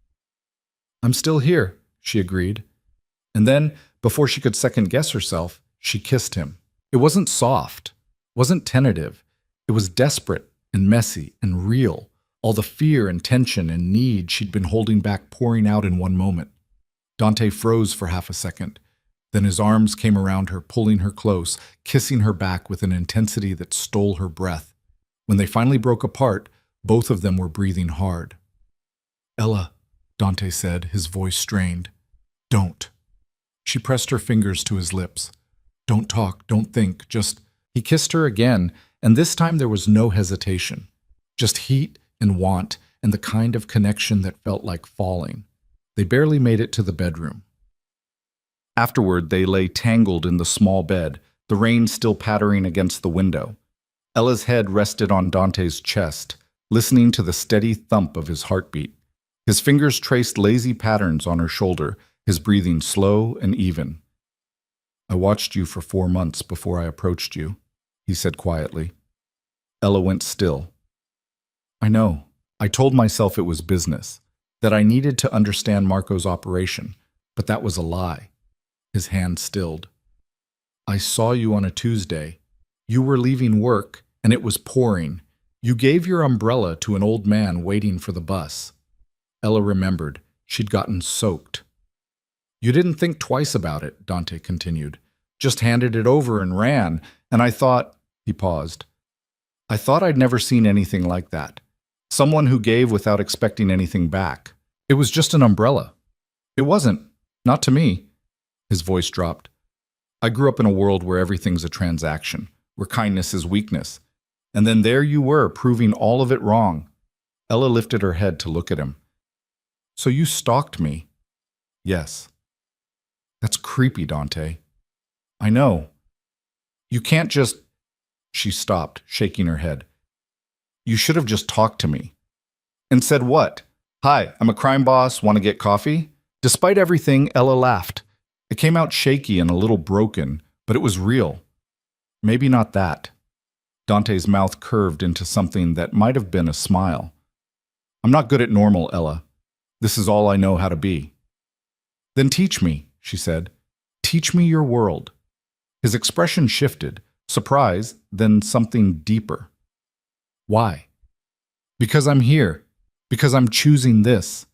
I'm still here, she agreed. And then, before she could second-guess herself, she kissed him. It wasn't soft, wasn't tentative. It was desperate and messy and real, all the fear and tension and need she'd been holding back pouring out in one moment. Dante froze for half a second. Then his arms came around her, pulling her close, kissing her back with an intensity that stole her breath. When they finally broke apart, both of them were breathing hard. Ella, Dante said, his voice strained. Don't. She pressed her fingers to his lips. Don't talk, don't think, just... He kissed her again, and this time there was no hesitation. Just heat and want, and the kind of connection that felt like falling. They barely made it to the bedroom. Afterward, they lay tangled in the small bed, the rain still pattering against the window. Ella's head rested on Dante's chest, listening to the steady thump of his heartbeat. His fingers traced lazy patterns on her shoulder, his breathing slow and even. I watched you for 4 months before I approached you, he said quietly. Ella went still. I know. I told myself it was business, that I needed to understand Marco's operation, but that was a lie. His hand stilled. I saw you on a Tuesday. You were leaving work, and it was pouring. You gave your umbrella to an old man waiting for the bus. Ella remembered. She'd gotten soaked. You didn't think twice about it, Dante continued. Just handed it over and ran, and I thought... He paused. I thought I'd never seen anything like that. Someone who gave without expecting anything back. It was just an umbrella. It wasn't. Not to me. His voice dropped. I grew up in a world where everything's a transaction, where kindness is weakness. And then there you were, proving all of it wrong. Ella lifted her head to look at him. So you stalked me? Yes. That's creepy, Dante. I know. You can't just... She stopped, shaking her head. You should have just talked to me. And said what? Hi, I'm a crime boss, want to get coffee? Despite everything, Ella laughed. It came out shaky and a little broken, but it was real. Maybe not that. Dante's mouth curved into something that might have been a smile. I'm not good at normal, Ella. This is all I know how to be. Then teach me, she said. Teach me your world. His expression shifted, surprise, then something deeper. Why? Because I'm here. Because I'm choosing this.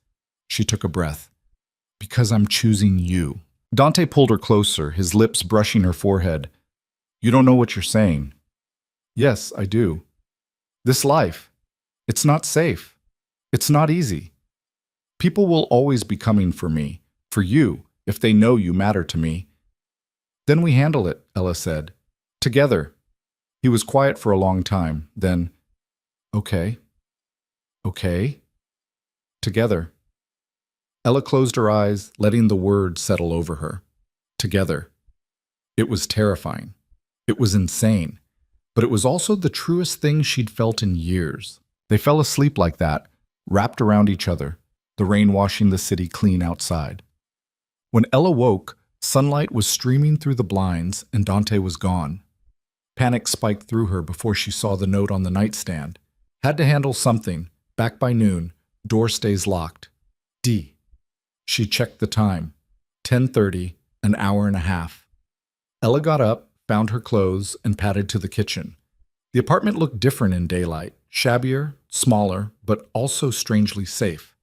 She took a breath. Because I'm choosing you. Dante pulled her closer, his lips brushing her forehead. You don't know what you're saying. Yes, I do. This life, it's not safe. It's not easy. People will always be coming for me, for you, if they know you matter to me. Then we handle it, Ella said. Together. He was quiet for a long time, then, okay. Okay. Together. Ella closed her eyes, letting the words settle over her. Together. It was terrifying. It was insane. But it was also the truest thing she'd felt in years. They fell asleep like that, wrapped around each other, the rain washing the city clean outside. When Ella woke, sunlight was streaming through the blinds and Dante was gone. Panic spiked through her before she saw the note on the nightstand. Had to handle something. Back by noon. Door stays locked. D. She checked the time. 10:30, an hour and a half. Ella got up, found her clothes, and padded to the kitchen. The apartment looked different in daylight. Shabbier, smaller, but also strangely safe.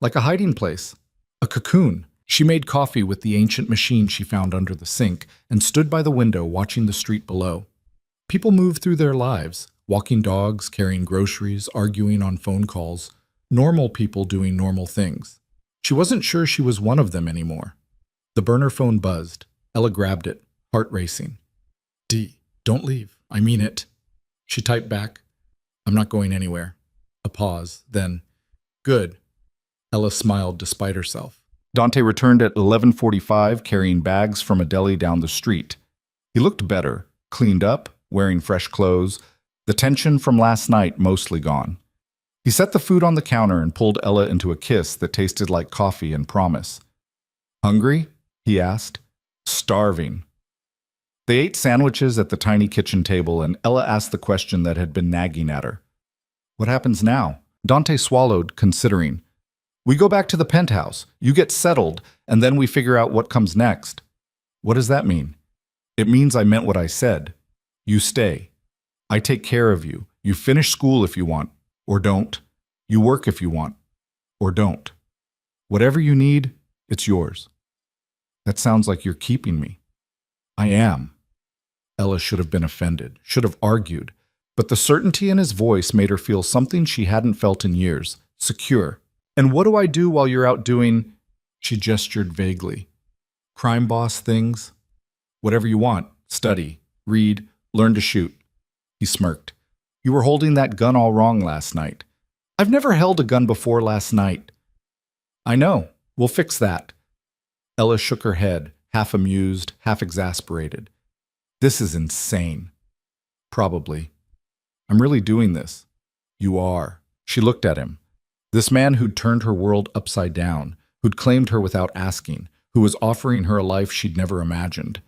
Like a hiding place. A cocoon. She made coffee with the ancient machine she found under the sink and stood by the window watching the street below. People moved through their lives, walking dogs, carrying groceries, arguing on phone calls. Normal people doing normal things. She wasn't sure she was one of them anymore. The burner phone buzzed. Ella grabbed it, heart racing. D, don't leave. I mean it. She typed back, I'm not going anywhere. A pause, then, good. Ella smiled despite herself. Dante returned at 11:45 carrying bags from a deli down the street. He looked better, cleaned up, wearing fresh clothes, the tension from last night mostly gone. He set the food on the counter and pulled Ella into a kiss that tasted like coffee and promise. Hungry? He asked. Starving. They ate sandwiches at the tiny kitchen table and Ella asked the question that had been nagging at her. What happens now? Dante swallowed, considering. We go back to the penthouse, you get settled, and then we figure out what comes next. What does that mean? It means I meant what I said. You stay. I take care of you. You finish school if you want, or don't. You work if you want, or don't. Whatever you need, it's yours. That sounds like you're keeping me. I am. Ella should have been offended, should have argued, but the certainty in his voice made her feel something she hadn't felt in years, secure. And what do I do while you're out doing, she gestured vaguely, crime boss things? Whatever you want, study, read, learn to shoot. He smirked. You were holding that gun all wrong last night. I've never held a gun before last night. I know. We'll fix that. Ella shook her head, half amused, half exasperated. This is insane. Probably. I'm really doing this. You are. She looked at him. This man who'd turned her world upside down, who'd claimed her without asking, who was offering her a life she'd never imagined.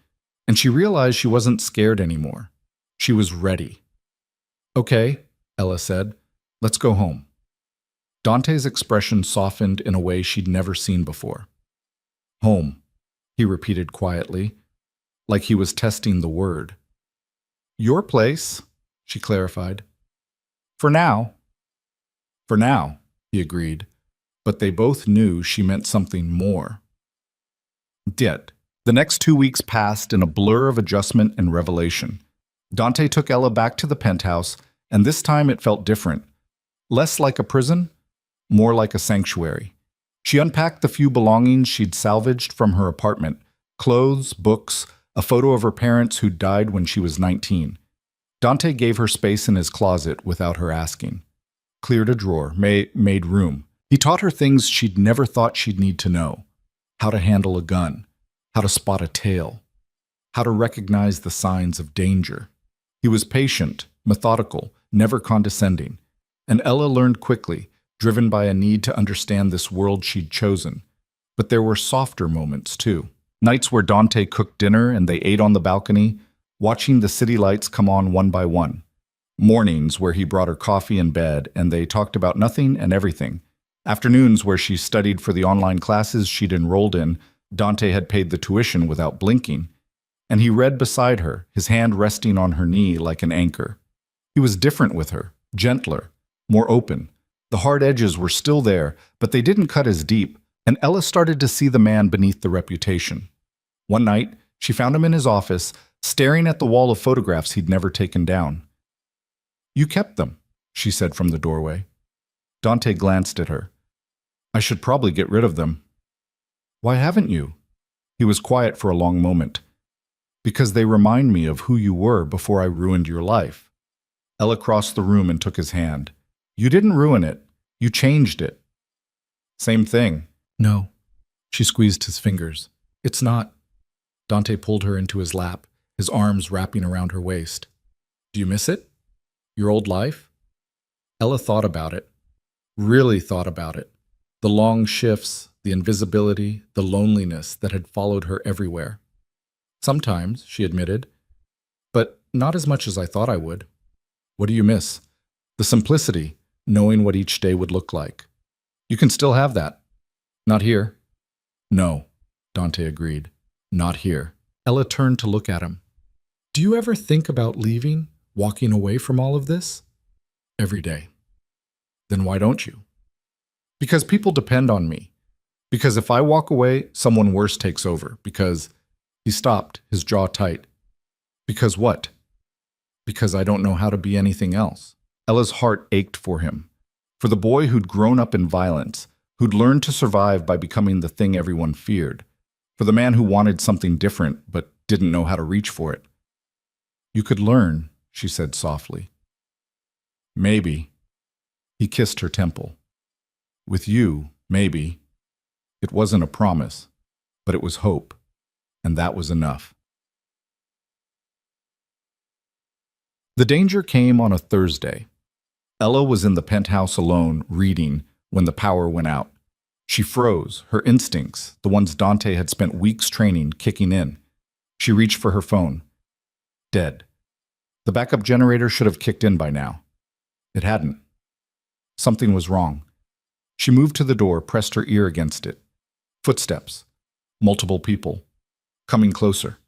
And she realized she wasn't scared anymore. She was ready. Okay, Ella said. Let's go home. Dante's expression softened in a way she'd never seen before. Home, he repeated quietly, like he was testing the word. Your place, she clarified. For now. For now, he agreed, but they both knew she meant something more. Yet, the next 2 weeks passed in a blur of adjustment and revelation. Dante took Ella back to the penthouse, and this time it felt different. Less like a prison, more like a sanctuary. She unpacked the few belongings she'd salvaged from her apartment, clothes, books, a photo of her parents who'd died when she was 19. Dante gave her space in his closet without her asking. Cleared a drawer, made room. He taught her things she'd never thought she'd need to know. How to handle a gun, how to spot a tail, how to recognize the signs of danger. He was patient, methodical, never condescending. And Ella learned quickly, driven by a need to understand this world she'd chosen. But there were softer moments, too. Nights where Dante cooked dinner and they ate on the balcony, watching the city lights come on one by one. Mornings where he brought her coffee in bed and they talked about nothing and everything. Afternoons where she studied for the online classes she'd enrolled in. Dante had paid the tuition without blinking. And he read beside her, his hand resting on her knee like an anchor. He was different with her, gentler, more open. The hard edges were still there, but they didn't cut as deep, and Ella started to see the man beneath the reputation. One night, she found him in his office, staring at the wall of photographs he'd never taken down. "You kept them," she said from the doorway. Dante glanced at her. "I should probably get rid of them." "Why haven't you?" He was quiet for a long moment. "Because they remind me of who you were before I ruined your life." Ella crossed the room and took his hand. "You didn't ruin it. You changed it." "Same thing." "No." She squeezed his fingers. "It's not." Dante pulled her into his lap, his arms wrapping around her waist. "Do you miss it? Your old life?" Ella thought about it. Really thought about it. The long shifts, the invisibility, the loneliness that had followed her everywhere. "Sometimes," she admitted, "but not as much as I thought I would." "What do you miss?" "The simplicity, knowing what each day would look like." "You can still have that." "Not here." "No," Dante agreed. "Not here." Ella turned to look at him. "Do you ever think about leaving, walking away from all of this?" "Every day." "Then why don't you?" "Because people depend on me. Because if I walk away, someone worse takes over. Because—" He stopped, his jaw tight. "Because what?" "Because I don't know how to be anything else." Ella's heart ached for him. For the boy who'd grown up in violence, who'd learned to survive by becoming the thing everyone feared. For the man who wanted something different but didn't know how to reach for it. "You could learn," she said softly. "Maybe." He kissed her temple. "With you, maybe." It wasn't a promise, but it was hope, and that was enough. The danger came on a Thursday. Ella was in the penthouse alone, reading, when the power went out. She froze, her instincts, the ones Dante had spent weeks training, kicking in. She reached for her phone. Dead. The backup generator should have kicked in by now. It hadn't. Something was wrong. She moved to the door, pressed her ear against it. Footsteps. Multiple people. Coming closer.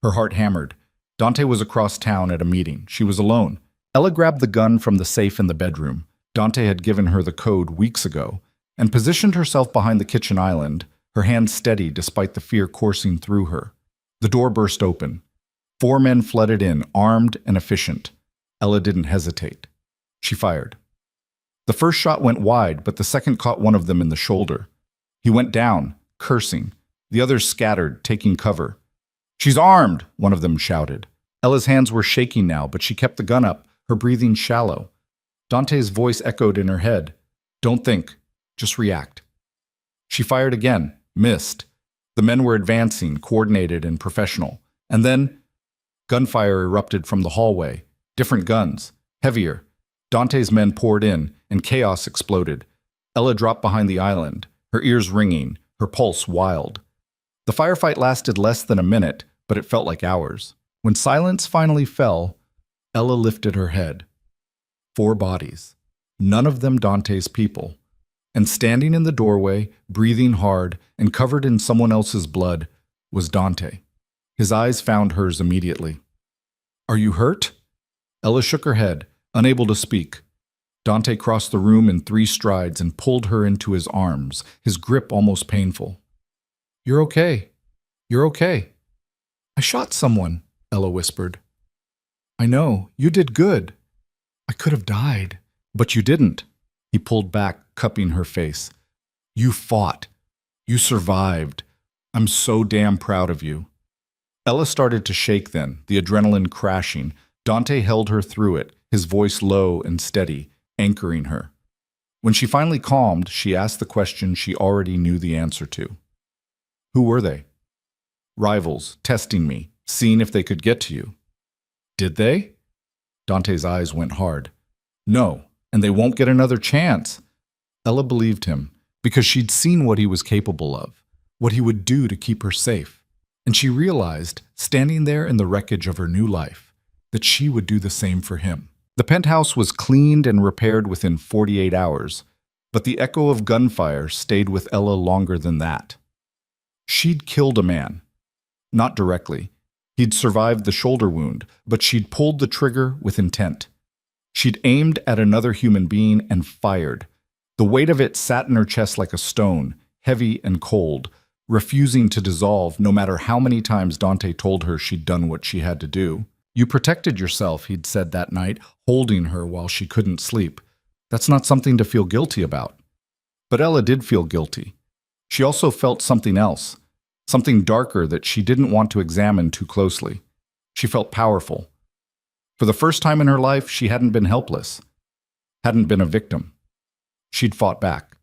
Her heart hammered. Dante was across town at a meeting. She was alone. Ella grabbed the gun from the safe in the bedroom. Dante had given her the code weeks ago, and positioned herself behind the kitchen island, her hands steady despite the fear coursing through her. The door burst open. 4 men flooded in, armed and efficient. Ella didn't hesitate. She fired. The first shot went wide, but the second caught one of them in the shoulder. He went down, cursing. The others scattered, taking cover. "She's armed!" one of them shouted. Ella's hands were shaking now, but she kept the gun up, her breathing shallow. Dante's voice echoed in her head. "Don't think. Just react." She fired again, missed. The men were advancing, coordinated and professional. And then, gunfire erupted from the hallway. Different guns, heavier. Dante's men poured in, and chaos exploded. Ella dropped behind the island, her ears ringing, her pulse wild. The firefight lasted less than a minute, but it felt like hours. When silence finally fell, Ella lifted her head. 4 bodies, none of them Dante's people. And standing in the doorway, breathing hard and covered in someone else's blood, was Dante. His eyes found hers immediately. "Are you hurt?" Ella shook her head, unable to speak. Dante crossed the room in 3 strides and pulled her into his arms, his grip almost painful. "You're okay. You're okay." "I shot someone," Ella whispered. "I know. You did good. I could have died." "But you didn't." He pulled back, cupping her face. "You fought. You survived. I'm so damn proud of you." Ella started to shake then, the adrenaline crashing. Dante held her through it, his voice low and steady, anchoring her. When she finally calmed, she asked the question she already knew the answer to. "Who were they?" "Rivals, testing me, seeing if they could get to you." "Did they?" Dante's eyes went hard. "No, and they won't get another chance. Ella believed him because she'd seen what he was capable of, what he would do to keep her safe. And she realized, standing there in the wreckage of her new life, that she would do the same for him. The penthouse was cleaned and repaired within 48 hours, but the echo of gunfire stayed with Ella longer than that. She'd killed a man. Not directly. He'd survived the shoulder wound, but she'd pulled the trigger with intent. She'd aimed at another human being and fired. The weight of it sat in her chest like a stone, heavy and cold, refusing to dissolve no matter how many times Dante told her she'd done what she had to do. "You protected yourself," he'd said that night, holding her while she couldn't sleep. "That's not something to feel guilty about." But Ella did feel guilty. She also felt something else, something darker that she didn't want to examine too closely. She felt powerful. For the first time in her life, she hadn't been helpless, hadn't been a victim. She'd fought back,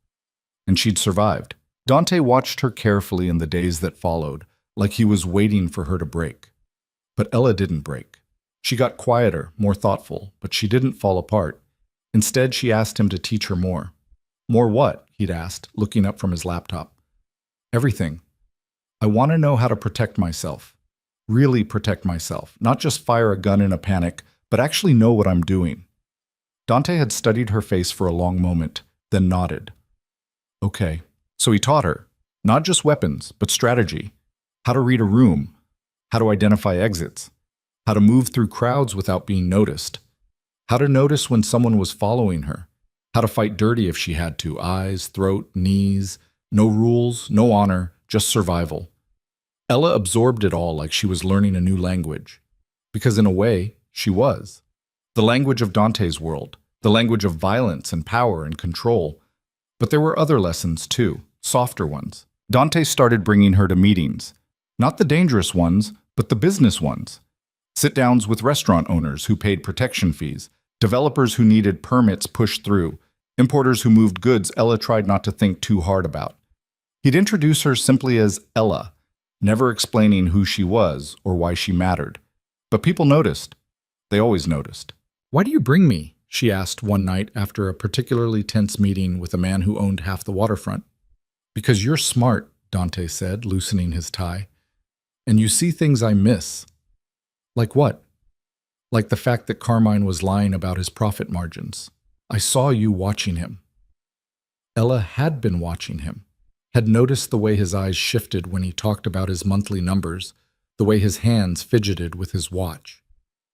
and she'd survived. Dante watched her carefully in the days that followed, like he was waiting for her to break. But Ella didn't break. She got quieter, more thoughtful, but she didn't fall apart. Instead, she asked him to teach her more. "More what?" he'd asked, looking up from his laptop. "Everything. I want to know how to protect myself. Really protect myself. Not just fire a gun in a panic, but actually know what I'm doing." Dante had studied her face for a long moment, then nodded. Okay. So he taught her, not just weapons, but strategy. How to read a room. How to identify exits. How to move through crowds without being noticed. How to notice when someone was following her. How to fight dirty if she had to. Eyes, throat, knees. No rules, no honor, just survival. Ella absorbed it all like she was learning a new language. Because in a way, she was. The language of Dante's world. The language of violence and power and control. But there were other lessons too, softer ones. Dante started bringing her to meetings. Not the dangerous ones, but the business ones. Sit-downs with restaurant owners who paid protection fees, developers who needed permits pushed through, importers who moved goods Ella tried not to think too hard about. He'd introduce her simply as Ella, never explaining who she was or why she mattered. But people noticed. They always noticed. "Why do you bring me?" she asked one night after a particularly tense meeting with a man who owned half the waterfront. "Because you're smart," Dante said, loosening his tie. "And you see things I miss." "Like what?" "Like the fact that Carmine was lying about his profit margins. I saw you watching him." Ella had been watching him, had noticed the way his eyes shifted when he talked about his monthly numbers, the way his hands fidgeted with his watch.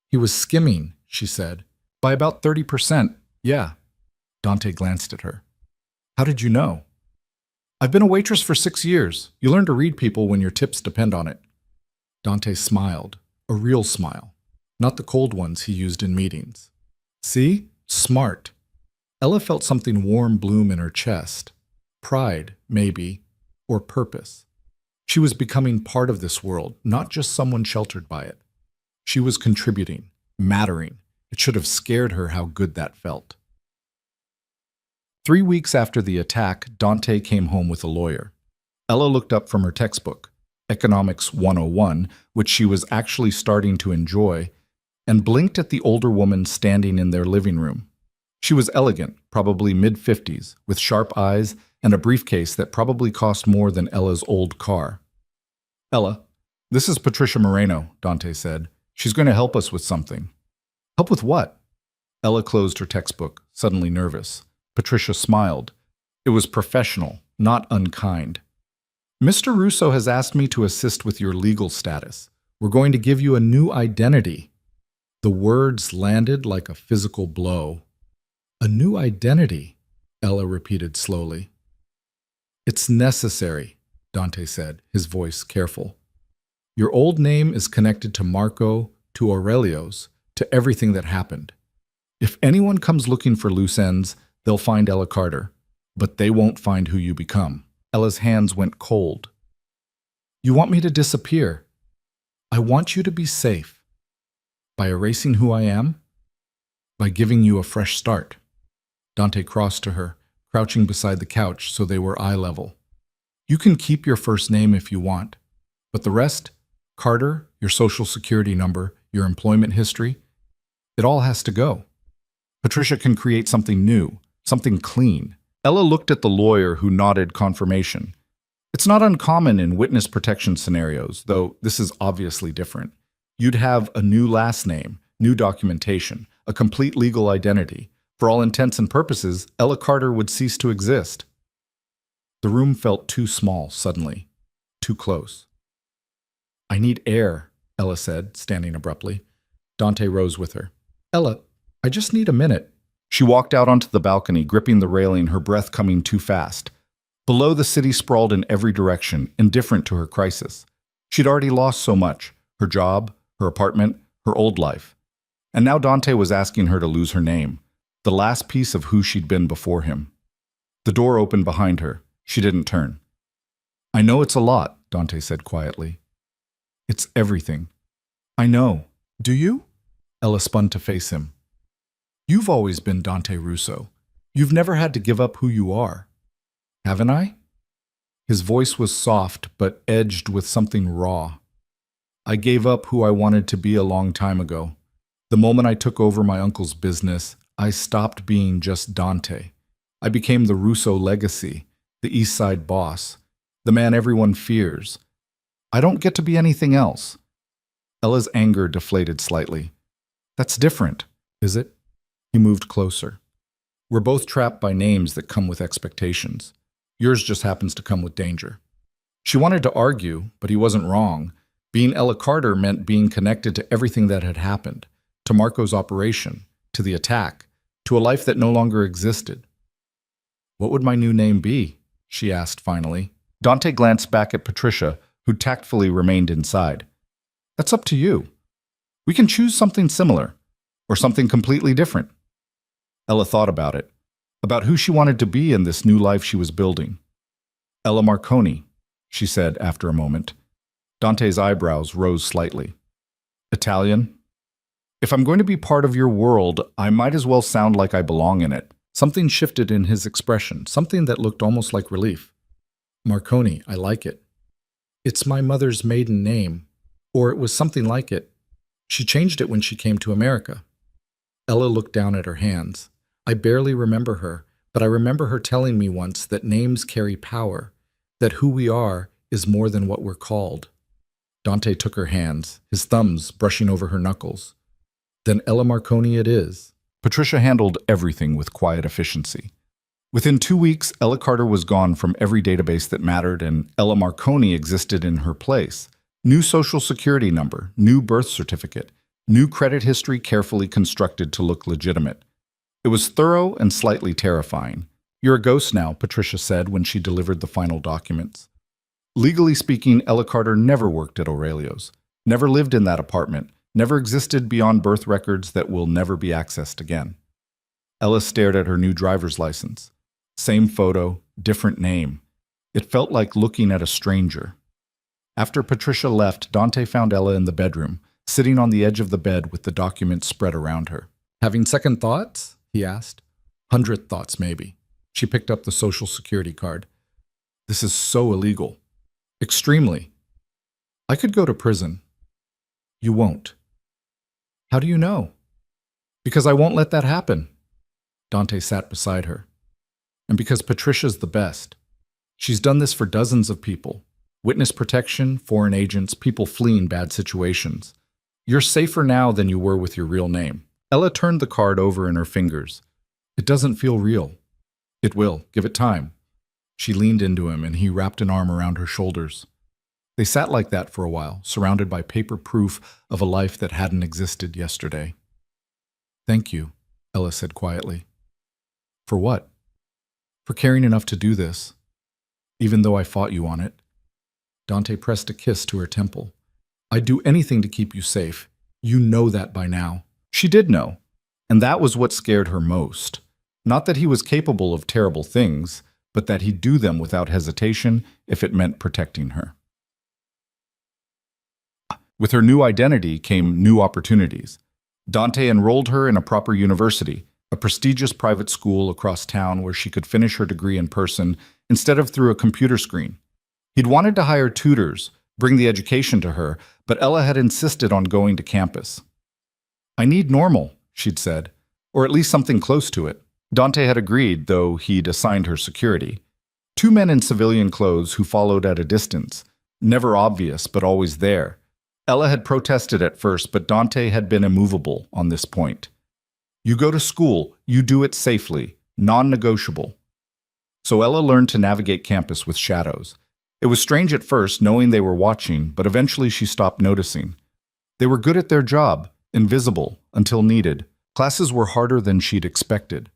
"He was skimming," she said. "By about 30%, yeah." Dante glanced at her. "How did you know?" "I've been a waitress for 6 years. You learn to read people when your tips depend on it." Dante smiled, a real smile, not the cold ones he used in meetings. "See? Smart." Ella felt something warm bloom in her chest. Pride, maybe, or purpose. She was becoming part of this world, not just someone sheltered by it. She was contributing, mattering. It should have scared her how good that felt. 3 weeks after the attack, Dante came home with a lawyer. Ella looked up from her textbook, Economics 101, which she was actually starting to enjoy, and blinked at the older woman standing in their living room. She was elegant, probably mid-50s, with sharp eyes and a briefcase that probably cost more than Ella's old car. "Ella, this is Patricia Moreno," Dante said. "She's going to help us with something." "Help with what?" Ella closed her textbook, suddenly nervous. Patricia smiled. It was professional, not unkind. "Mr. Russo has asked me to assist with your legal status. We're going to give you a new identity." The words landed like a physical blow. "A new identity," Ella repeated slowly. "It's necessary," Dante said, his voice careful. "Your old name is connected to Marco, to Aurelio's, to everything that happened. If anyone comes looking for loose ends, they'll find Ella Carter, but they won't find who you become." Ella's hands went cold. "You want me to disappear? I want you to be safe. By erasing who I am? By giving you a fresh start." Dante crossed to her, crouching beside the couch so they were eye level. "You can keep your first name if you want, but the rest, Carter, your social security number, your employment history, it all has to go." Patricia can create something new, something clean. Ella looked at the lawyer who nodded confirmation. It's not uncommon in witness protection scenarios, though this is obviously different. You'd have a new last name, new documentation, a complete legal identity. For all intents and purposes, Ella Carter would cease to exist. The room felt too small suddenly, too close. I need air, Ella said, standing abruptly. Dante rose with her. Ella, I just need a minute. She walked out onto the balcony, gripping the railing, her breath coming too fast. Below, the city sprawled in every direction, indifferent to her crisis. She'd already lost so much, her job, her apartment, her old life. And now Dante was asking her to lose her name, the last piece of who she'd been before him. The door opened behind her. She didn't turn. I know it's a lot, Dante said quietly. It's everything. I know. Do you? Ella spun to face him. You've always been Dante Russo. You've never had to give up who you are. Haven't I? His voice was soft, but edged with something raw. I gave up who I wanted to be a long time ago. The moment I took over my uncle's business, I stopped being just Dante. I became the Russo legacy, the East Side boss, the man everyone fears. I don't get to be anything else. Ella's anger deflated slightly. That's different, is it? He moved closer. We're both trapped by names that come with expectations. Yours just happens to come with danger. She wanted to argue, but he wasn't wrong. Being Ella Carter meant being connected to everything that had happened, to Marco's operation, to the attack, to a life that no longer existed. What would my new name be? She asked finally. Dante glanced back at Patricia, who tactfully remained inside. That's up to you. We can choose something similar, or something completely different. Ella thought about it, about who she wanted to be in this new life she was building. Ella Marconi, she said after a moment. Dante's eyebrows rose slightly. Italian? If I'm going to be part of your world, I might as well sound like I belong in it. Something shifted in his expression, something that looked almost like relief. Marconi, I like it. It's my mother's maiden name, or it was something like it. She changed it when she came to America. Ella looked down at her hands. I barely remember her, but I remember her telling me once that names carry power, that who we are is more than what we're called. Dante took her hands, his thumbs brushing over her knuckles. Then Ella Marconi it is. Patricia handled everything with quiet efficiency. Within 2 weeks, Ella Carter was gone from every database that mattered, and Ella Marconi existed in her place. New social security number, new birth certificate, new credit history carefully constructed to look legitimate. It was thorough and slightly terrifying. You're a ghost now, Patricia said when she delivered the final documents. Legally speaking, Ella Carter never worked at Aurelio's, never lived in that apartment, never existed beyond birth records that will never be accessed again. Ella stared at her new driver's license. Same photo, different name. It felt like looking at a stranger. After Patricia left, Dante found Ella in the bedroom, sitting on the edge of the bed with the documents spread around her. Having second thoughts? He asked. 100th thoughts, maybe. She picked up the Social Security card. This is so illegal. Extremely. I could go to prison. You won't. How do you know? Because I won't let that happen. Dante sat beside her. And because Patricia's the best. She's done this for dozens of people. Witness protection, foreign agents, people fleeing bad situations. You're safer now than you were with your real name. Ella turned the card over in her fingers. It doesn't feel real. It will. Give it time. She leaned into him, and he wrapped an arm around her shoulders. They sat like that for a while, surrounded by paper proof of a life that hadn't existed yesterday. Thank you, Ella said quietly. For what? For caring enough to do this, even though I fought you on it. Dante pressed a kiss to her temple. I'd do anything to keep you safe. You know that by now. She did know, and that was what scared her most. Not that he was capable of terrible things, but that he'd do them without hesitation if it meant protecting her. With her new identity came new opportunities. Dante enrolled her in a proper university, a prestigious private school across town where she could finish her degree in person instead of through a computer screen. He'd wanted to hire tutors, bring the education to her, but Ella had insisted on going to campus. I need normal, she'd said. or at least something close to it. Dante had agreed, though he'd assigned her security. Two men in civilian clothes who followed at a distance, never obvious but always there. Ella had protested at first, but Dante had been immovable on this point. You go to school, you do it safely, non-negotiable. So Ella learned to navigate campus with shadows. It was strange at first, knowing they were watching, but eventually she stopped noticing. They were good at their job, invisible, until needed. Classes were harder than she'd expected.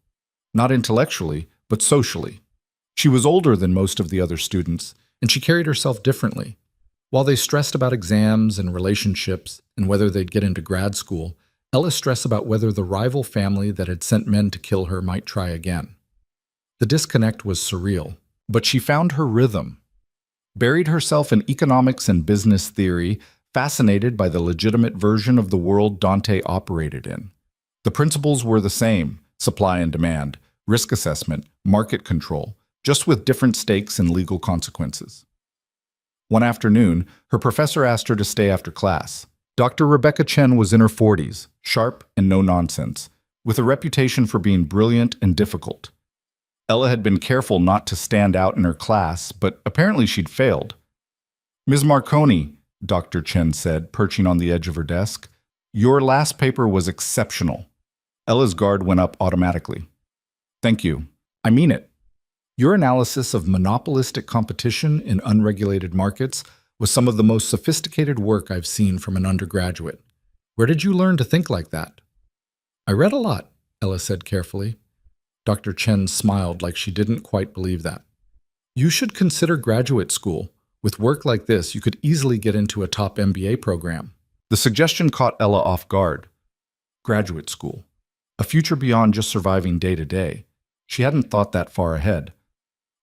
Not intellectually, but socially. She was older than most of the other students, and she carried herself differently. While they stressed about exams and relationships and whether they'd get into grad school, Ella stressed about whether the rival family that had sent men to kill her might try again. The disconnect was surreal, but she found her rhythm. Buried herself in economics and business theory, fascinated by the legitimate version of the world Dante operated in. The principles were the same: supply and demand, risk assessment, market control, just with different stakes and legal consequences. One afternoon, her professor asked her to stay after class. Dr. Rebecca Chen was in her 40s, sharp and no-nonsense, with a reputation for being brilliant and difficult. Ella had been careful not to stand out in her class, but apparently she'd failed. "Ms. Marconi," Dr. Chen said, perching on the edge of her desk, "your last paper was exceptional." Ella's guard went up automatically. "Thank you. I mean it. Your analysis of monopolistic competition in unregulated markets was some of the most sophisticated work I've seen from an undergraduate. Where did you learn to think like that?" "I read a lot," Ella said carefully. Dr. Chen smiled like she didn't quite believe that. "You should consider graduate school. With work like this, you could easily get into a top MBA program." The suggestion caught Ella off guard. Graduate school. A future beyond just surviving day to day. She hadn't thought that far ahead.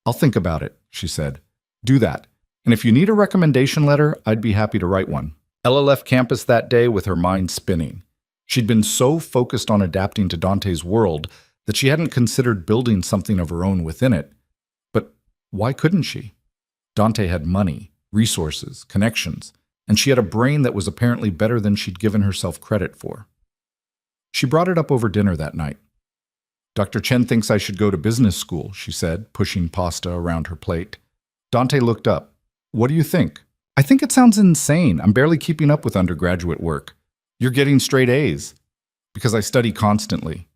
"I'll think about it," she said. "Do that. And if you need a recommendation letter, I'd be happy to write one." Ella left campus that day with her mind spinning. She'd been so focused on adapting to Dante's world that she hadn't considered building something of her own within it. But why couldn't she? Dante had money, resources, connections, and she had a brain that was apparently better than she'd given herself credit for. She brought it up over dinner that night. "Dr. Chen thinks I should go to business school," she said, pushing pasta around her plate. Dante looked up. "What do you think?" "I think it sounds insane. I'm barely keeping up with undergraduate work." "You're getting straight A's." "Because I study constantly."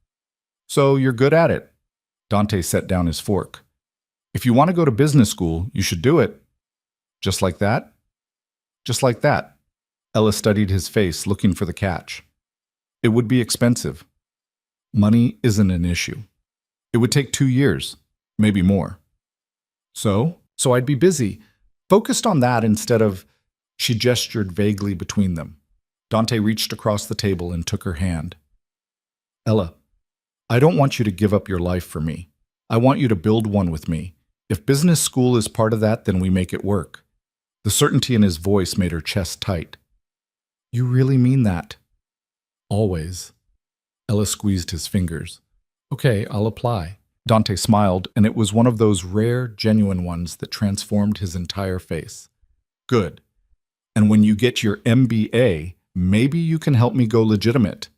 "So you're good at it." Dante set down his fork. "If you want to go to business school, you should do it." "Just like that?" "Just like that." Ella studied his face, looking for the catch. "It would be expensive." "Money isn't an issue. It would take 2 years, maybe more." So I'd be busy, focused on that instead of—" She gestured vaguely between them. Dante reached across the table and took her hand. "Ella, I don't want you to give up your life for me. I want you to build one with me. If business school is part of that, then we make it work." The certainty in his voice made her chest tight. "You really mean that?" "Always." Ella squeezed his fingers. "Okay, I'll apply." Dante smiled, and it was one of those rare, genuine ones that transformed his entire face. "Good. And when you get your MBA, maybe you can help me go legitimate."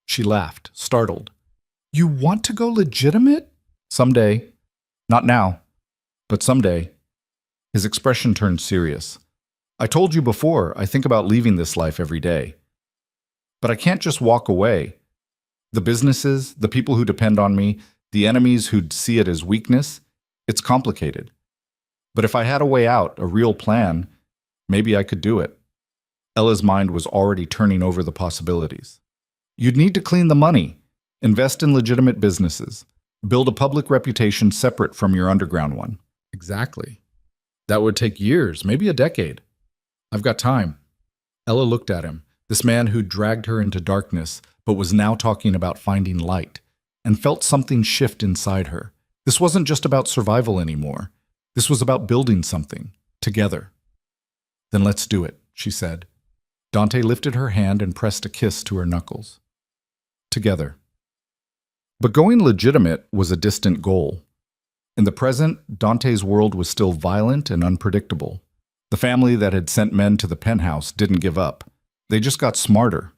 She laughed, startled. "You want to go legitimate?" "Someday. Not now, but someday." His expression turned serious. "I told you before, I think about leaving this life every day. But I can't just walk away. The businesses, the people who depend on me, the enemies who'd see it as weakness, it's complicated. But if I had a way out, a real plan, maybe I could do it." Ella's mind was already turning over the possibilities. "You'd need to clean the money, invest in legitimate businesses, build a public reputation separate from your underground one." "Exactly. That would take years, maybe a decade." "I've got time." Ella looked at him, this man who'd dragged her into darkness, but was now talking about finding light, and felt something shift inside her. This wasn't just about survival anymore. This was about building something, together. "Then let's do it," she said. Dante lifted her hand and pressed a kiss to her knuckles. Together. But going legitimate was a distant goal. In the present, Dante's world was still violent and unpredictable. The family that had sent men to the penthouse didn't give up. They just got smarter.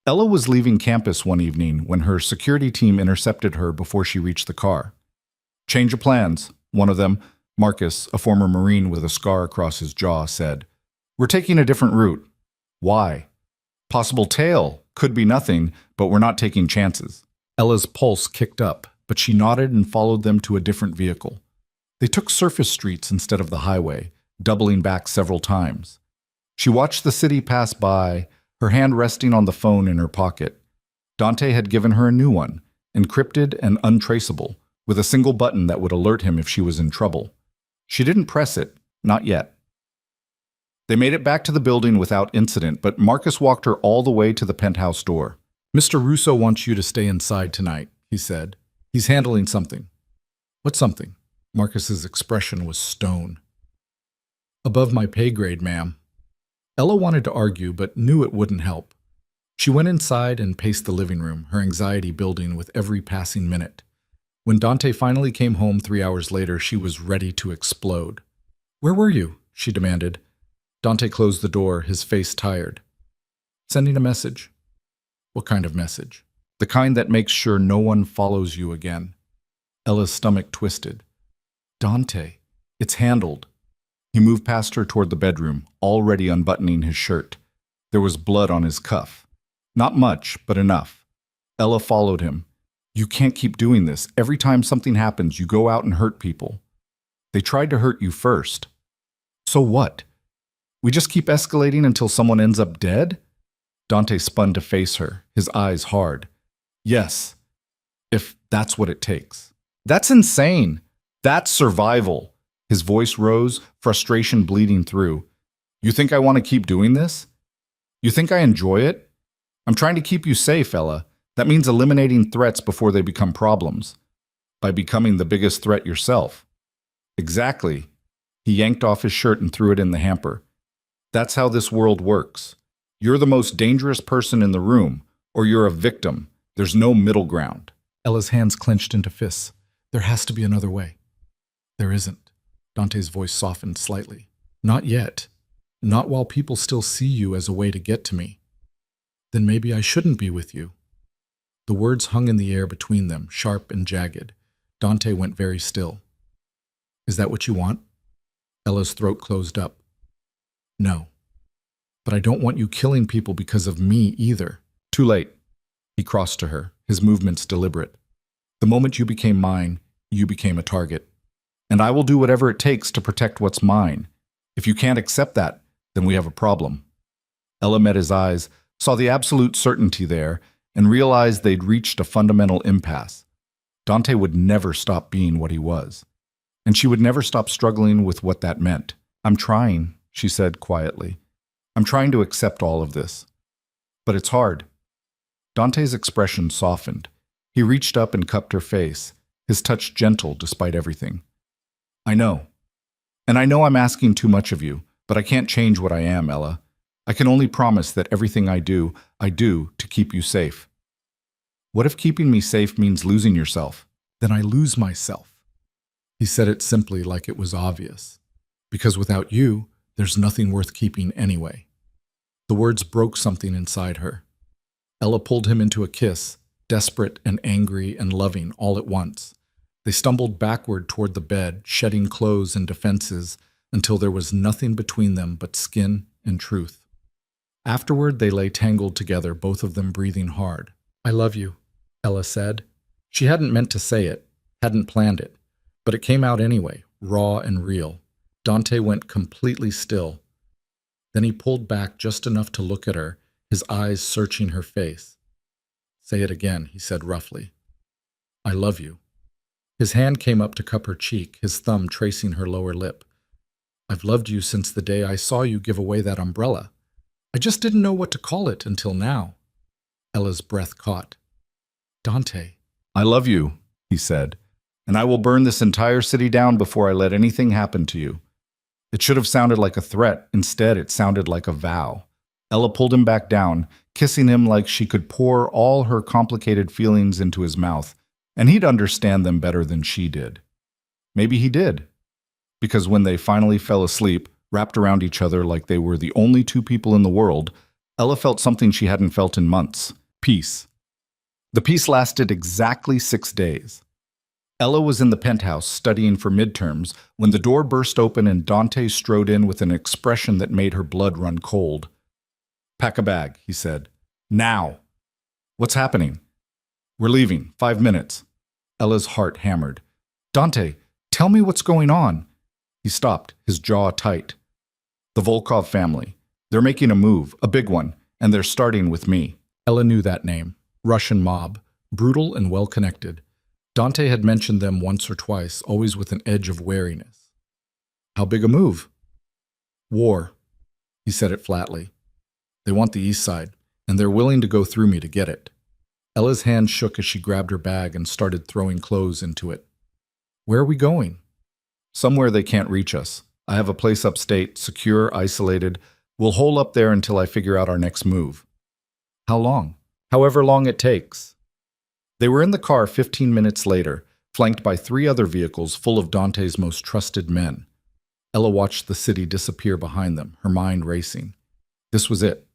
Ella was leaving campus one evening when her security team intercepted her before she reached the car. "Change of plans," one of them, Marcus, a former Marine with a scar across his jaw, said. "We're taking a different route." "Why?" "Possible tail. Could be nothing, but we're not taking chances." Ella's pulse kicked up, but she nodded and followed them to a different vehicle. They took surface streets instead of the highway, doubling back several times. She watched the city pass by, her hand resting on the phone in her pocket. Dante had given her a new one, encrypted and untraceable, with a single button that would alert him if she was in trouble. She didn't press it, not yet. They made it back to the building without incident, but Marcus walked her all the way to the penthouse door. "Mr. Russo wants you to stay inside tonight," he said. "He's handling something." "What something?" Marcus's expression was stone. "Above my pay grade, ma'am." Ella wanted to argue, but knew it wouldn't help. She went inside and paced the living room, her anxiety building with every passing minute. When Dante finally came home 3 hours later, she was ready to explode. "Where were you?" she demanded. Dante closed the door, his face tired. "Sending a message." "What kind of message?" "The kind that makes sure no one follows you again." Ella's stomach twisted. "Dante, it's handled." He moved past her toward the bedroom, already unbuttoning his shirt. There was blood on his cuff. Not much, but enough. Ella followed him. "You can't keep doing this. Every time something happens, you go out and hurt people." "They tried to hurt you first." "So what? We just keep escalating until someone ends up dead?" Dante spun to face her, his eyes hard. "Yes, if that's what it takes." "That's insane. That's survival." His voice rose, frustration bleeding through. "You think I want to keep doing this? You think I enjoy it? I'm trying to keep you safe, Ella. That means eliminating threats before they become problems. By becoming the biggest threat yourself." "Exactly." He yanked off his shirt and threw it in the hamper. "That's how this world works. You're the most dangerous person in the room, or you're a victim. There's no middle ground." Ella's hands clenched into fists. "There has to be another way." "There isn't." Dante's voice softened slightly. "Not yet. Not while people still see you as a way to get to me." "Then maybe I shouldn't be with you." The words hung in the air between them, sharp and jagged. Dante went very still. "Is that what you want?" Ella's throat closed up. "No. But I don't want you killing people because of me either." "Too late." He crossed to her, his movements deliberate. "The moment you became mine, you became a target. And I will do whatever it takes to protect what's mine. If you can't accept that, then we have a problem." Ella met his eyes, saw the absolute certainty there, and realized they'd reached a fundamental impasse. Dante would never stop being what he was. And she would never stop struggling with what that meant. "I'm trying," she said quietly. "I'm trying to accept all of this. But it's hard." Dante's expression softened. He reached up and cupped her face, his touch gentle despite everything. "I know. And I know I'm asking too much of you, but I can't change what I am, Ella. I can only promise that everything I do to keep you safe." "What if keeping me safe means losing yourself?" "Then I lose myself." He said it simply, like it was obvious. "Because without you, there's nothing worth keeping anyway." The words broke something inside her. Ella pulled him into a kiss, desperate and angry and loving all at once. They stumbled backward toward the bed, shedding clothes and defenses, until there was nothing between them but skin and truth. Afterward, they lay tangled together, both of them breathing hard. "I love you," Ella said. She hadn't meant to say it, hadn't planned it, but it came out anyway, raw and real. Dante went completely still. Then he pulled back just enough to look at her, his eyes searching her face. "Say it again," he said roughly. "I love you." His hand came up to cup her cheek, his thumb tracing her lower lip. "I've loved you since the day I saw you give away that umbrella. I just didn't know what to call it until now." Ella's breath caught. "Dante." "I love you," he said, "and I will burn this entire city down before I let anything happen to you." It should have sounded like a threat. Instead, it sounded like a vow. Ella pulled him back down, kissing him like she could pour all her complicated feelings into his mouth, and he'd understand them better than she did. Maybe he did. Because when they finally fell asleep, wrapped around each other like they were the only two people in the world, Ella felt something she hadn't felt in months. Peace. The peace lasted exactly 6 days. Ella was in the penthouse studying for midterms when the door burst open and Dante strode in with an expression that made her blood run cold. "Pack a bag," he said. "Now." "What's happening?" "We're leaving. 5 minutes." Ella's heart hammered. "Dante, tell me what's going on." He stopped, his jaw tight. "The Volkov family. They're making a move, a big one, and they're starting with me." Ella knew that name. Russian mob. Brutal and well-connected. Dante had mentioned them once or twice, always with an edge of wariness. "How big a move?" "War." He said it flatly. "They want the east side, and they're willing to go through me to get it." Ella's hand shook as she grabbed her bag and started throwing clothes into it. "Where are we going?" "Somewhere they can't reach us. I have a place upstate, secure, isolated. We'll hole up there until I figure out our next move." "How long?" "However long it takes." They were in the car 15 minutes later, flanked by 3 other vehicles full of Dante's most trusted men. Ella watched the city disappear behind them, her mind racing. This was it.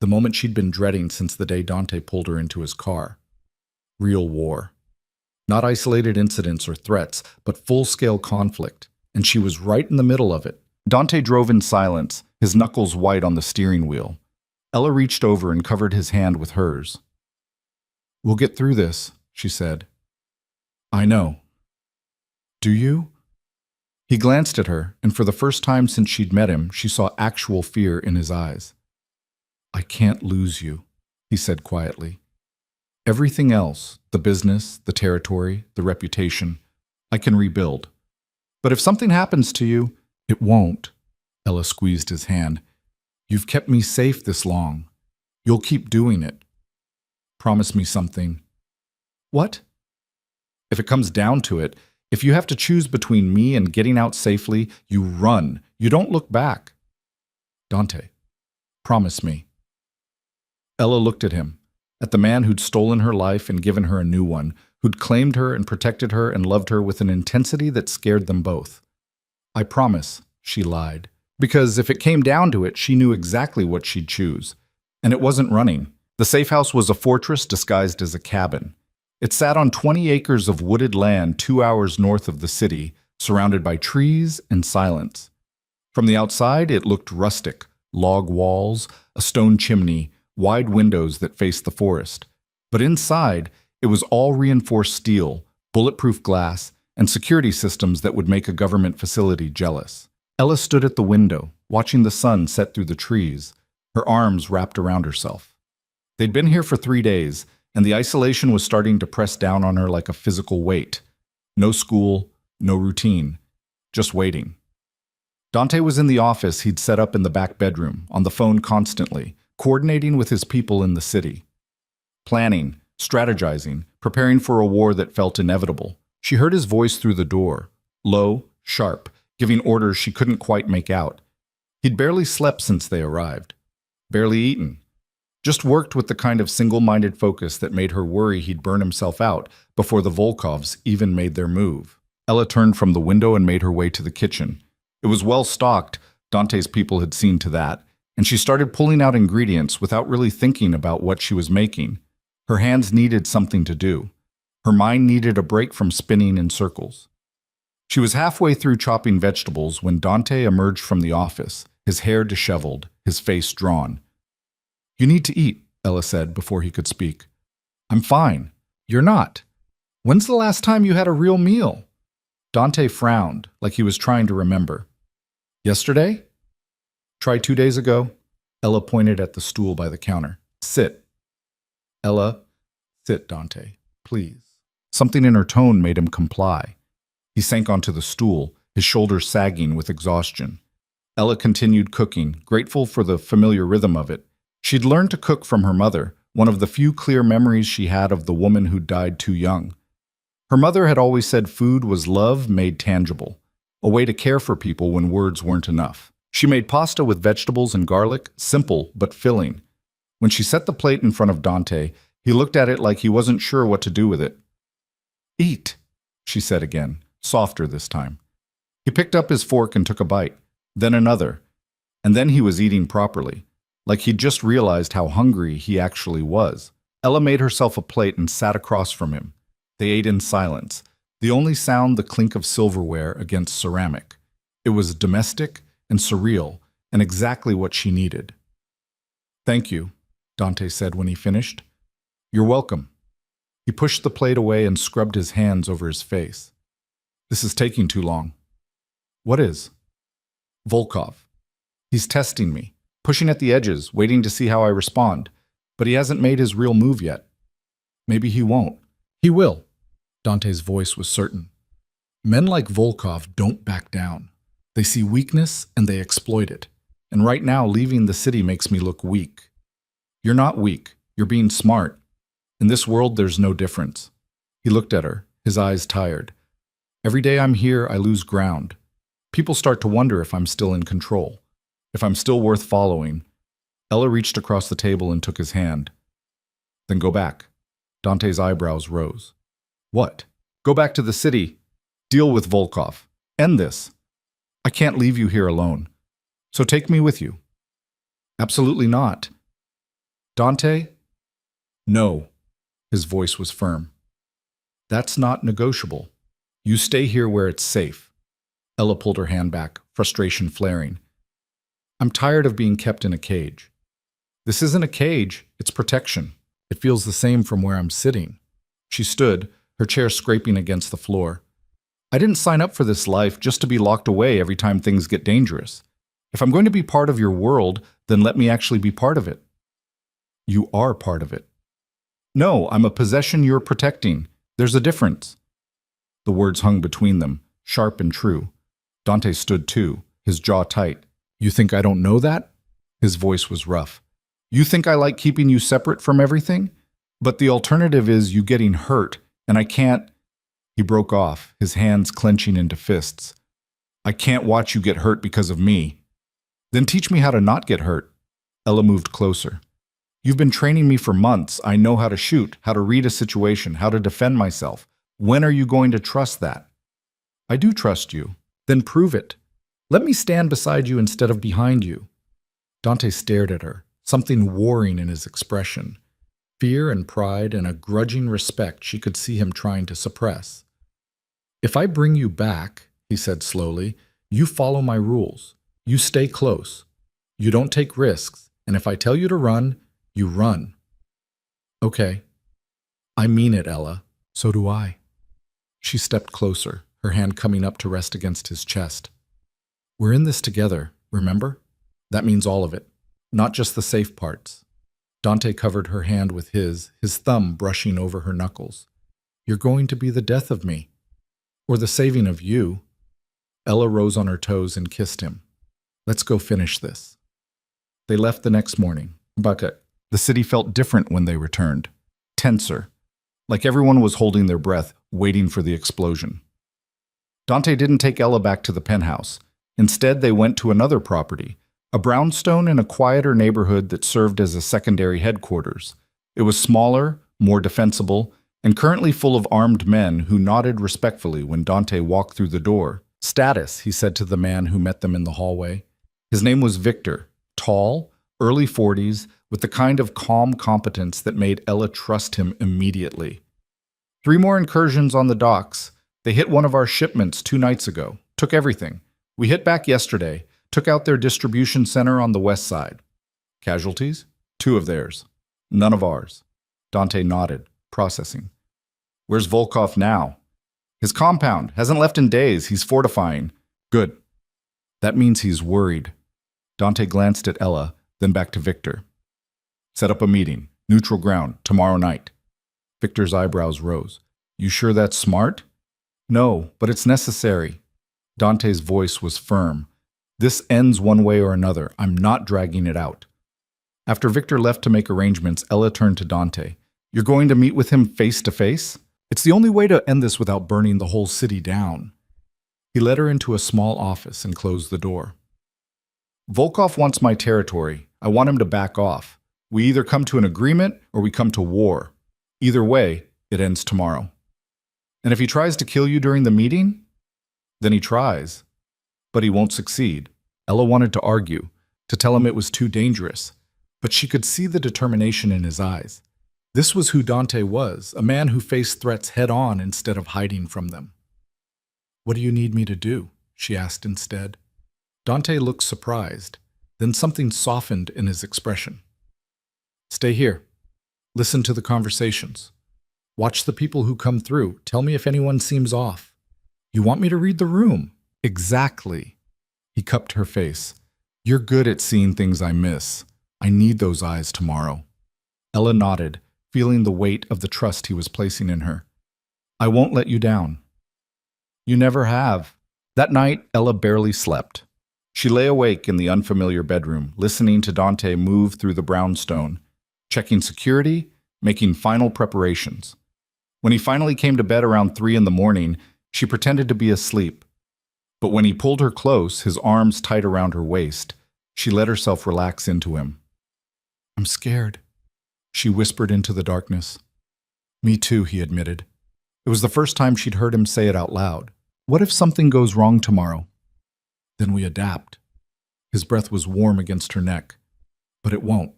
The moment she'd been dreading since the day Dante pulled her into his car. Real war. Not isolated incidents or threats, but full-scale conflict, and she was right in the middle of it. Dante drove in silence, his knuckles white on the steering wheel. Ella reached over and covered his hand with hers. "We'll get through this," she said. "I know." "Do you?" He glanced at her, and for the first time since she'd met him, she saw actual fear in his eyes. "I can't lose you," he said quietly. "Everything else, the business, the territory, the reputation, I can rebuild. But if something happens to you, it won't." Ella squeezed his hand. "You've kept me safe this long. You'll keep doing it. Promise me something." "What?" "If it comes down to it, if you have to choose between me and getting out safely, you run. You don't look back." "Dante, promise me." Ella looked at him, at the man who'd stolen her life and given her a new one, who'd claimed her and protected her and loved her with an intensity that scared them both. "I promise," she lied, because if it came down to it, she knew exactly what she'd choose. And it wasn't running. The safe house was a fortress disguised as a cabin. It sat on 20 acres of wooded land 2 hours north of the city, surrounded by trees and silence. From the outside, it looked rustic, log walls, a stone chimney, wide windows that faced the forest. But inside, it was all reinforced steel, bulletproof glass, and security systems that would make a government facility jealous. Ella stood at the window, watching the sun set through the trees, her arms wrapped around herself. They'd been here for 3 days, and the isolation was starting to press down on her like a physical weight. No school, no routine, just waiting. Dante was in the office he'd set up in the back bedroom, on the phone constantly, coordinating with his people in the city. Planning, strategizing, preparing for a war that felt inevitable. She heard his voice through the door, low, sharp, giving orders she couldn't quite make out. He'd barely slept since they arrived. Barely eaten. Just worked with the kind of single-minded focus that made her worry he'd burn himself out before the Volkovs even made their move. Ella turned from the window and made her way to the kitchen. It was well stocked, Dante's people had seen to that, and she started pulling out ingredients without really thinking about what she was making. Her hands needed something to do. Her mind needed a break from spinning in circles. She was halfway through chopping vegetables when Dante emerged from the office, his hair disheveled, his face drawn. "You need to eat," Ella said before he could speak. "I'm fine." "You're not. When's the last time you had a real meal?" Dante frowned, like he was trying to remember. "Yesterday?" "Try 2 days ago." Ella pointed at the stool by the counter. "Sit." "Ella, sit, Dante, please." Something in her tone made him comply. He sank onto the stool, his shoulders sagging with exhaustion. Ella continued cooking, grateful for the familiar rhythm of it. She'd learned to cook from her mother, one of the few clear memories she had of the woman who died too young. Her mother had always said food was love made tangible, a way to care for people when words weren't enough. She made pasta with vegetables and garlic, simple but filling. When she set the plate in front of Dante, he looked at it like he wasn't sure what to do with it. "Eat," she said again, softer this time. He picked up his fork and took a bite, then another, and then he was eating properly. like he'd just realized how hungry he actually was. Ella made herself a plate and sat across from him. They ate in silence, the only sound the clink of silverware against ceramic. It was domestic and surreal, and exactly what she needed. "Thank you," Dante said when he finished. "You're welcome." He pushed the plate away and scrubbed his hands over his face. "This is taking too long." "What is?" "Volkov. He's testing me, pushing at the edges, waiting to see how I respond. But he hasn't made his real move yet." "Maybe he won't." "He will." Dante's voice was certain. "Men like Volkov don't back down. They see weakness and they exploit it. And right now, leaving the city makes me look weak." "You're not weak. You're being smart. In this world, there's no difference." He looked at her, his eyes tired. "Every day I'm here, I lose ground. People start to wonder if I'm still in control, if I'm still worth following." Ella reached across the table and took his hand. "Then go back." Dante's eyebrows rose. "What?" "Go back to the city. Deal with Volkov. End this. I can't leave you here alone. So take me with you." "Absolutely not." "Dante?" "No." His voice was firm. "That's not negotiable. You stay here where it's safe." Ella pulled her hand back, frustration flaring. "I'm tired of being kept in a cage." "This isn't a cage, it's protection. It feels the same from where I'm sitting." She stood, her chair scraping against the floor. "I didn't sign up for this life just to be locked away every time things get dangerous. If I'm going to be part of your world, then let me actually be part of it." "You are part of it." "No, I'm a possession you're protecting. There's a difference." The words hung between them, sharp and true. Dante stood too, his jaw tight. "You think I don't know that?" His voice was rough. "You think I like keeping you separate from everything? But the alternative is you getting hurt, and I can't—" He broke off, his hands clenching into fists. "I can't watch you get hurt because of me." "Then teach me how to not get hurt." Ella moved closer. "You've been training me for months. I know how to shoot, how to read a situation, how to defend myself. When are you going to trust that?" "I do trust you." "Then prove it. Let me stand beside you instead of behind you." Dante stared at her, something warring in his expression. Fear and pride and a grudging respect she could see him trying to suppress. "If I bring you back," he said slowly, "you follow my rules. You stay close. You don't take risks, and if I tell you to run, you run." "Okay." "I mean it, Ella. So do I." She stepped closer, her hand coming up to rest against his chest. "We're in this together, remember? That means all of it, not just the safe parts." Dante covered her hand with his thumb brushing over her knuckles. "You're going to be the death of me. Or the saving of you." Ella rose on her toes and kissed him. "Let's go finish this." They left the next morning. But the city felt different when they returned. Tenser. Like everyone was holding their breath, waiting for the explosion. Dante didn't take Ella back to the penthouse. Instead, they went to another property, a brownstone in a quieter neighborhood that served as a secondary headquarters. It was smaller, more defensible, and currently full of armed men who nodded respectfully when Dante walked through the door. "Status," he said to the man who met them in the hallway. His name was Victor, tall, early 40s, with the kind of calm competence that made Ella trust him immediately. "3 more incursions on the docks. They hit one of our shipments 2 nights ago. Took everything. We hit back yesterday. Took out their distribution center on the west side." "Casualties?" "2 of theirs. None of ours." Dante nodded, processing. "Where's Volkov now?" "His compound. Hasn't left in days. He's fortifying." "Good. That means he's worried." Dante glanced at Ella, then back to Victor. "Set up a meeting. Neutral ground. Tomorrow night." Victor's eyebrows rose. "You sure that's smart?" "No, but it's necessary." Dante's voice was firm. "This ends one way or another. I'm not dragging it out." After Victor left to make arrangements, Ella turned to Dante. "You're going to meet with him face to face? It's the only way to end this without burning the whole city down." He led her into a small office and closed the door. "Volkov wants my territory. I want him to back off. We either come to an agreement or we come to war. Either way, it ends tomorrow. And if he tries to kill you during the meeting, then he tries. But he won't succeed." Ella wanted to argue, to tell him it was too dangerous. but she could see the determination in his eyes. This was who Dante was, a man who faced threats head-on instead of hiding from them. "What do you need me to do?" she asked instead. Dante looked surprised, then something softened in his expression. "Stay here. Listen to the conversations. Watch the people who come through. Tell me if anyone seems off. You want me to read the room?" "Exactly." He cupped her face. "You're good at seeing things I miss. I need those eyes tomorrow." Ella nodded, feeling the weight of the trust he was placing in her. "I won't let you down." "You never have." That night, Ella barely slept. She lay awake in the unfamiliar bedroom, listening to Dante move through the brownstone, checking security, making final preparations. When he finally came to bed around 3 in the morning, she pretended to be asleep. But when he pulled her close, his arms tight around her waist, she let herself relax into him. "I'm scared," she whispered into the darkness. "Me too," he admitted. It was the first time she'd heard him say it out loud. "What if something goes wrong tomorrow?" "Then we adapt." His breath was warm against her neck. "But it won't.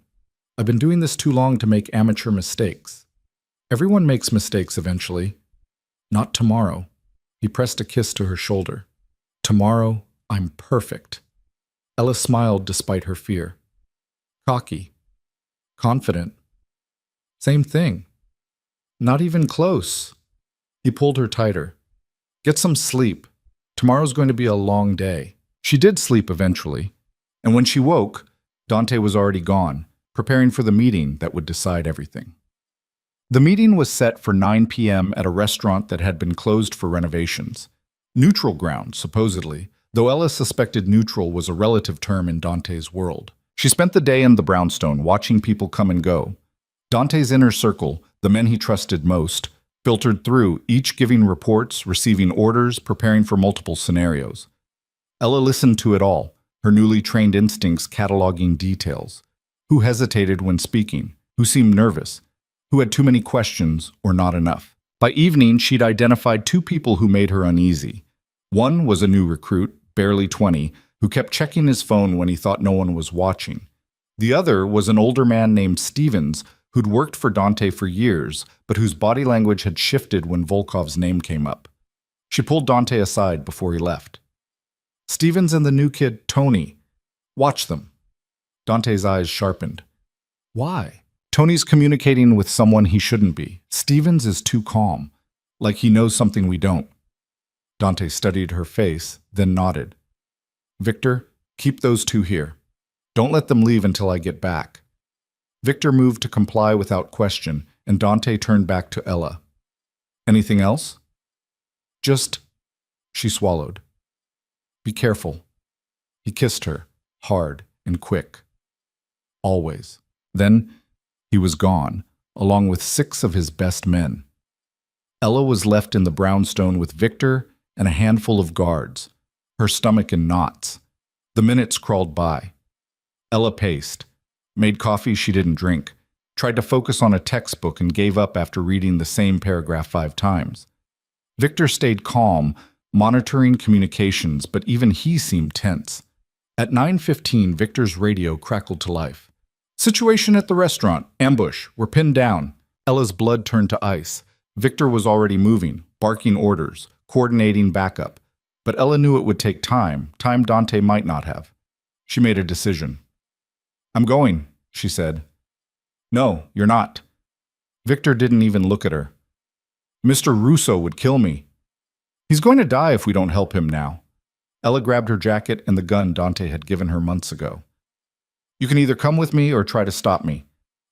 I've been doing this too long to make amateur mistakes. Everyone makes mistakes eventually. Not tomorrow." He pressed a kiss to her shoulder. "Tomorrow, I'm perfect." Ella smiled despite her fear. "Cocky. Confident. Same thing. Not even close." He pulled her tighter. "Get some sleep. Tomorrow's going to be a long day." She did sleep eventually, and when she woke, Dante was already gone, preparing for the meeting that would decide everything. The meeting was set for 9 p.m. at a restaurant that had been closed for renovations. Neutral ground, supposedly, though Ella suspected neutral was a relative term in Dante's world. She spent the day in the brownstone, watching people come and go. Dante's inner circle, the men he trusted most, filtered through, each giving reports, receiving orders, preparing for multiple scenarios. Ella listened to it all, her newly trained instincts cataloging details. Who hesitated when speaking? Who seemed nervous? Who had too many questions or not enough? By evening, she'd identified 2 people who made her uneasy. One was a new recruit, barely 20, who kept checking his phone when he thought no one was watching. The other was an older man named Stevens, who'd worked for Dante for years, but whose body language had shifted when Volkov's name came up. She pulled Dante aside before he left. "Stevens and the new kid, Tony. Watch them." Dante's eyes sharpened. "Why?" "Tony's communicating with someone he shouldn't be. Stevens is too calm, like he knows something we don't." Dante studied her face, then nodded. "Victor, keep those 2 here. Don't let them leave until I get back." Victor moved to comply without question, and Dante turned back to Ella. "Anything else?" "Just," she swallowed. "Be careful." He kissed her, hard and quick. Always. Then he was gone, along with 6 of his best men. Ella was left in the brownstone with Victor and a handful of guards, her stomach in knots. The minutes crawled by. Ella paced, made coffee she didn't drink, tried to focus on a textbook and gave up after reading the same paragraph 5 times. Victor stayed calm, monitoring communications, but even he seemed tense. At 9:15, Victor's radio crackled to life. "Situation at the restaurant. Ambush. We're pinned down." Ella's blood turned to ice. Victor was already moving, barking orders, coordinating backup. But Ella knew it would take time Dante might not have. She made a decision. "I'm going," she said. "No, you're not." Victor didn't even look at her. "Mr. Russo would kill me. He's going to die if we don't help him now." Ella grabbed her jacket and the gun Dante had given her months ago. "You can either come with me or try to stop me,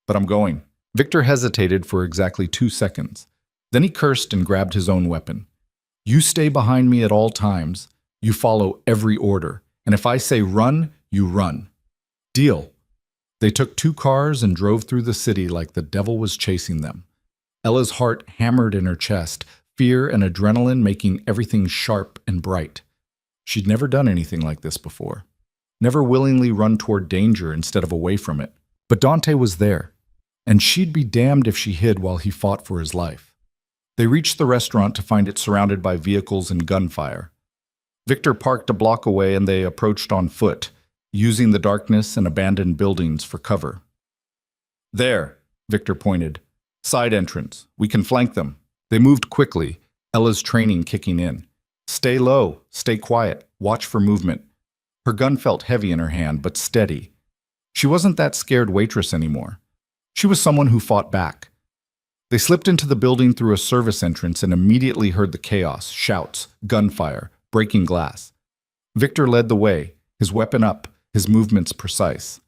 but I'm going." Victor hesitated for exactly 2 seconds. Then he cursed and grabbed his own weapon. "You stay behind me at all times. You follow every order. And if I say run, you run. Deal." They took 2 cars and drove through the city like the devil was chasing them. Ella's heart hammered in her chest, fear and adrenaline making everything sharp and bright. She'd never done anything like this before. Never willingly run toward danger instead of away from it. But Dante was there, and she'd be damned if she hid while he fought for his life. They reached the restaurant to find it surrounded by vehicles and gunfire. Victor parked a block away and they approached on foot, using the darkness and abandoned buildings for cover. There, Victor pointed. Side entrance. We can flank them. They moved quickly, Ella's training kicking in. Stay low, stay quiet, watch for movement. Her gun felt heavy in her hand, but steady. She wasn't that scared waitress anymore. She was someone who fought back. They slipped into the building through a service entrance and immediately heard the chaos, shouts, gunfire, breaking glass. Victor led the way, his weapon up, his movements precise.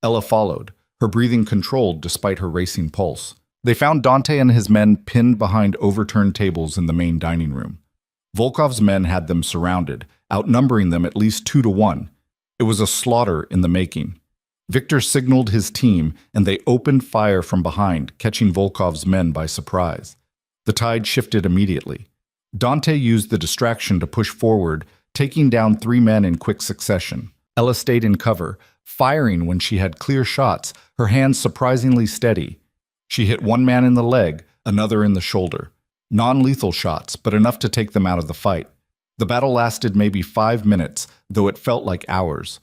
Ella followed, her breathing controlled despite her racing pulse. They found Dante and his men pinned behind overturned tables in the main dining room. Volkov's men had them surrounded, outnumbering them at least 2-1. It was a slaughter in the making. Victor signaled his team, and they opened fire from behind, catching Volkov's men by surprise. The tide shifted immediately. Dante used the distraction to push forward, taking down 3 men in quick succession. Ella stayed in cover, firing when she had clear shots, her hands surprisingly steady. She hit 1 man in the leg, another in the shoulder. Non-lethal shots, but enough to take them out of the fight. The battle lasted maybe 5 minutes, though it felt like hours.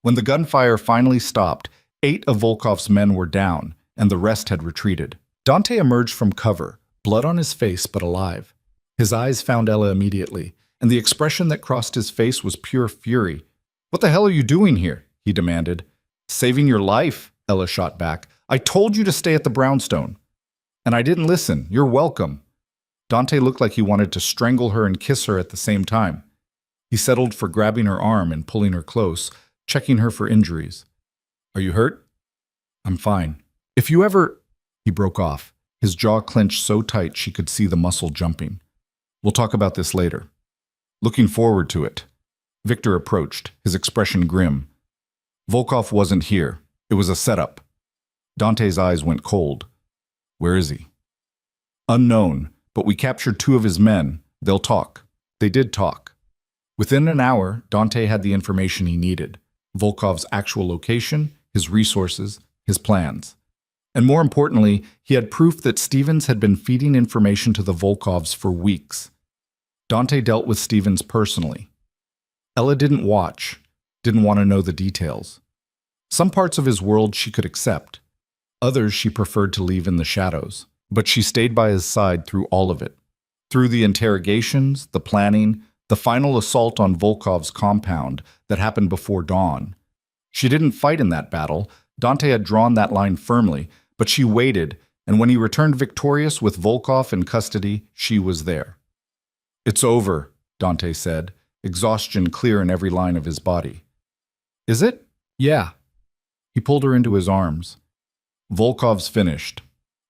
When the gunfire finally stopped, 8 of Volkov's men were down, and the rest had retreated. Dante emerged from cover, blood on his face but alive. His eyes found Ella immediately, and the expression that crossed his face was pure fury. "What the hell are you doing here?" he demanded. "Saving your life," Ella shot back. "I told you to stay at the brownstone." "And I didn't listen. You're welcome." Dante looked like he wanted to strangle her and kiss her at the same time. He settled for grabbing her arm and pulling her close, checking her for injuries. "Are you hurt?" "I'm fine. If you ever—" He broke off, his jaw clenched so tight she could see the muscle jumping. "We'll talk about this later." Looking forward to it. Victor approached, his expression grim. Volkov wasn't here. It was a setup. Dante's eyes went cold. "Where is he?" "Unknown, but we captured 2 of his men. They'll talk." They did talk. Within an hour, Dante had the information he needed. Volkov's actual location, his resources, his plans. And more importantly, he had proof that Stevens had been feeding information to the Volkovs for weeks. Dante dealt with Stevens personally. Ella didn't watch, didn't want to know the details. Some parts of his world she could accept. Others she preferred to leave in the shadows. But she stayed by his side through all of it. Through the interrogations, the planning, the final assault on Volkov's compound that happened before dawn. She didn't fight in that battle. Dante had drawn that line firmly, but she waited, and when he returned victorious with Volkov in custody, she was there. "It's over," Dante said, exhaustion clear in every line of his body. "Is it?" "Yeah." He pulled her into his arms. "Volkov's finished.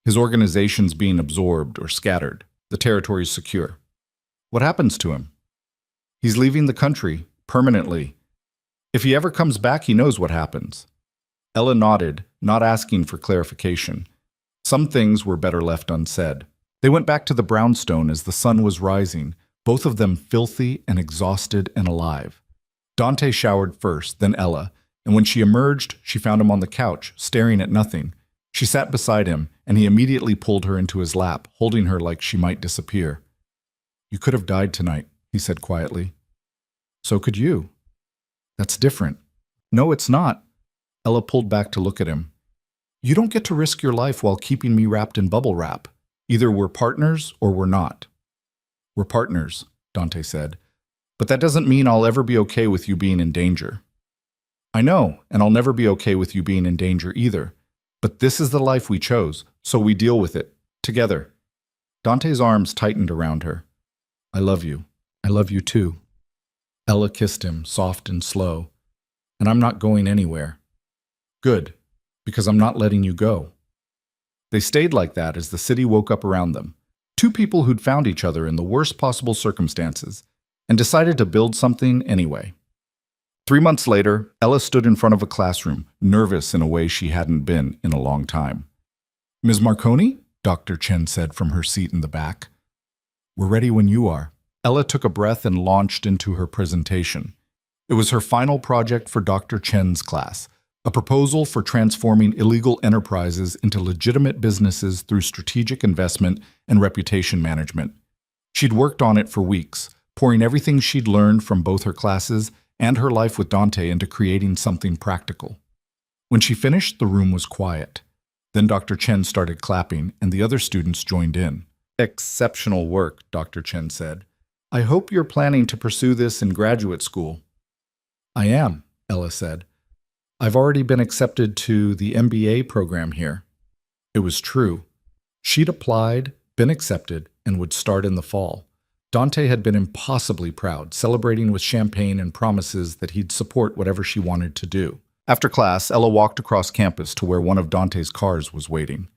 His organization's being absorbed or scattered. The territory's secure. What happens to him?" "He's leaving the country, permanently. If he ever comes back, he knows what happens." Ella nodded, not asking for clarification. Some things were better left unsaid. They went back to the brownstone as the sun was rising, both of them filthy and exhausted and alive. Dante showered first, then Ella, and when she emerged, she found him on the couch, staring at nothing. She sat beside him, and he immediately pulled her into his lap, holding her like she might disappear. "You could have died tonight," he said quietly. "So could you." "That's different." "No, it's not." Ella pulled back to look at him. "You don't get to risk your life while keeping me wrapped in bubble wrap. Either we're partners or we're not." "We're partners," Dante said. "But that doesn't mean I'll ever be okay with you being in danger." "I know, and I'll never be okay with you being in danger either. But this is the life we chose, so we deal with it, together." Dante's arms tightened around her. "I love you. I love you too." Ella kissed him, soft and slow. "And I'm not going anywhere." "Good, because I'm not letting you go." They stayed like that as the city woke up around them. 2 people who'd found each other in the worst possible circumstances and decided to build something anyway. 3 months later, Ella stood in front of a classroom, nervous in a way she hadn't been in a long time. "Ms. Marconi?" Dr. Chen said from her seat in the back. "We're ready when you are." Ella took a breath and launched into her presentation. It was her final project for Dr. Chen's class, a proposal for transforming illegal enterprises into legitimate businesses through strategic investment and reputation management. She'd worked on it for weeks, pouring everything she'd learned from both her classes and her life with Dante into creating something practical. When she finished, the room was quiet. Then Dr. Chen started clapping, and the other students joined in. Exceptional work, Dr. Chen said. I hope you're planning to pursue this in graduate school. I am, Ella said. I've already been accepted to the MBA program here. It was true. She'd applied, been accepted, and would start in the fall. Dante had been impossibly proud, celebrating with champagne and promises that he'd support whatever she wanted to do. After class, Ella walked across campus to where one of Dante's cars was waiting.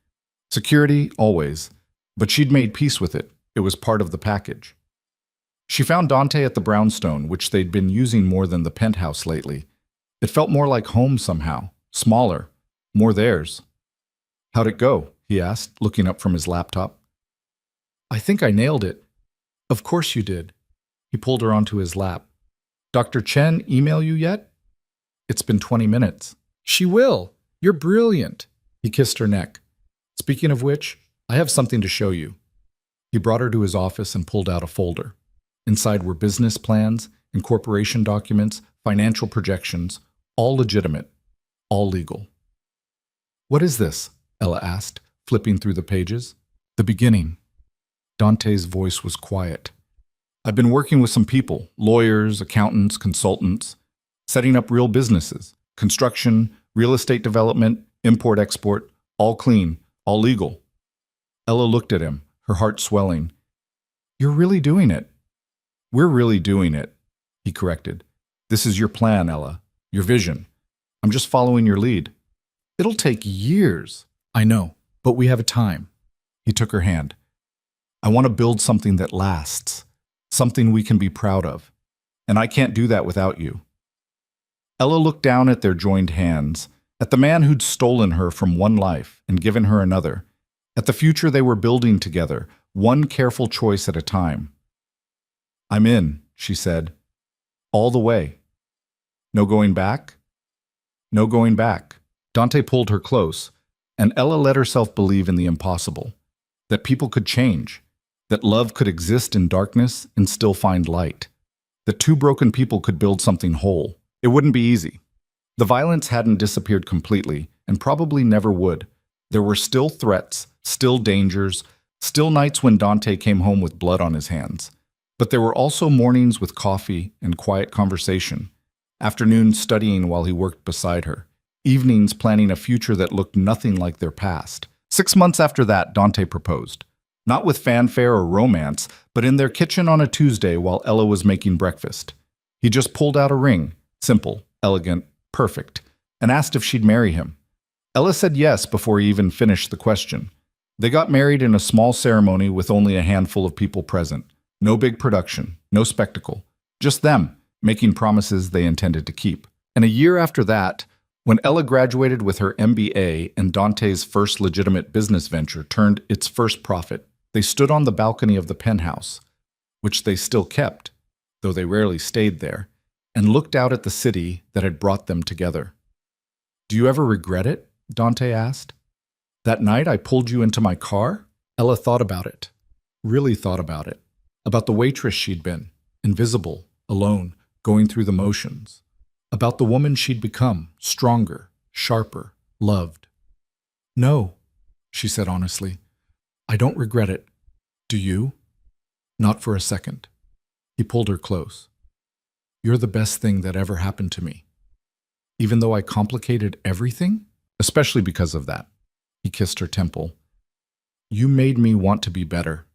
Security, always, but she'd made peace with it. It was part of the package. She found Dante at the brownstone, which they'd been using more than the penthouse lately. It felt more like home somehow, smaller, more theirs. How'd it go? He asked, looking up from his laptop. I think I nailed it. Of course you did. He pulled her onto his lap. Dr. Chen email you yet? It's been 20 minutes. She will. You're brilliant. He kissed her neck. Speaking of which, I have something to show you. He brought her to his office and pulled out a folder. Inside were business plans, incorporation documents, financial projections, all legitimate, all legal. What is this? Ella asked, flipping through the pages. The beginning. Dante's voice was quiet. I've been working with some people, lawyers, accountants, consultants, setting up real businesses, construction, real estate development, import-export, all clean, all legal. Ella looked at him, her heart swelling. You're really doing it. We're really doing it, he corrected. This is your plan, Ella, your vision. I'm just following your lead. It'll take years. I know, but we have a time. He took her hand. I want to build something that lasts, something we can be proud of. And I can't do that without you. Ella looked down at their joined hands, at the man who'd stolen her from one life and given her another, at the future they were building together, one careful choice at a time. I'm in, she said. All the way. No going back? No going back. Dante pulled her close, and Ella let herself believe in the impossible, that people could change, that love could exist in darkness and still find light, that two broken people could build something whole. It wouldn't be easy. The violence hadn't disappeared completely, and probably never would. There were still threats, still dangers, still nights when Dante came home with blood on his hands. But there were also mornings with coffee and quiet conversation, afternoons studying while he worked beside her, evenings planning a future that looked nothing like their past. 6 months after that, Dante proposed. Not with fanfare or romance, but in their kitchen on a Tuesday while Ella was making breakfast. He just pulled out a ring, simple, elegant, perfect, and asked if she'd marry him. Ella said yes before he even finished the question. They got married in a small ceremony with only a handful of people present. No big production, no spectacle, just them making promises they intended to keep. And a year after that, when Ella graduated with her MBA and Dante's first legitimate business venture turned its first profit, they stood on the balcony of the penthouse, which they still kept, though they rarely stayed there, and looked out at the city that had brought them together. Do you ever regret it? Dante asked. That night I pulled you into my car? Ella thought about it, really thought about it. About the waitress she'd been, invisible, alone, going through the motions. About the woman she'd become, stronger, sharper, loved. No, she said honestly. I don't regret it. Do you? Not for a second. He pulled her close. You're the best thing that ever happened to me. Even though I complicated everything, especially because of that. He kissed her temple. You made me want to be better.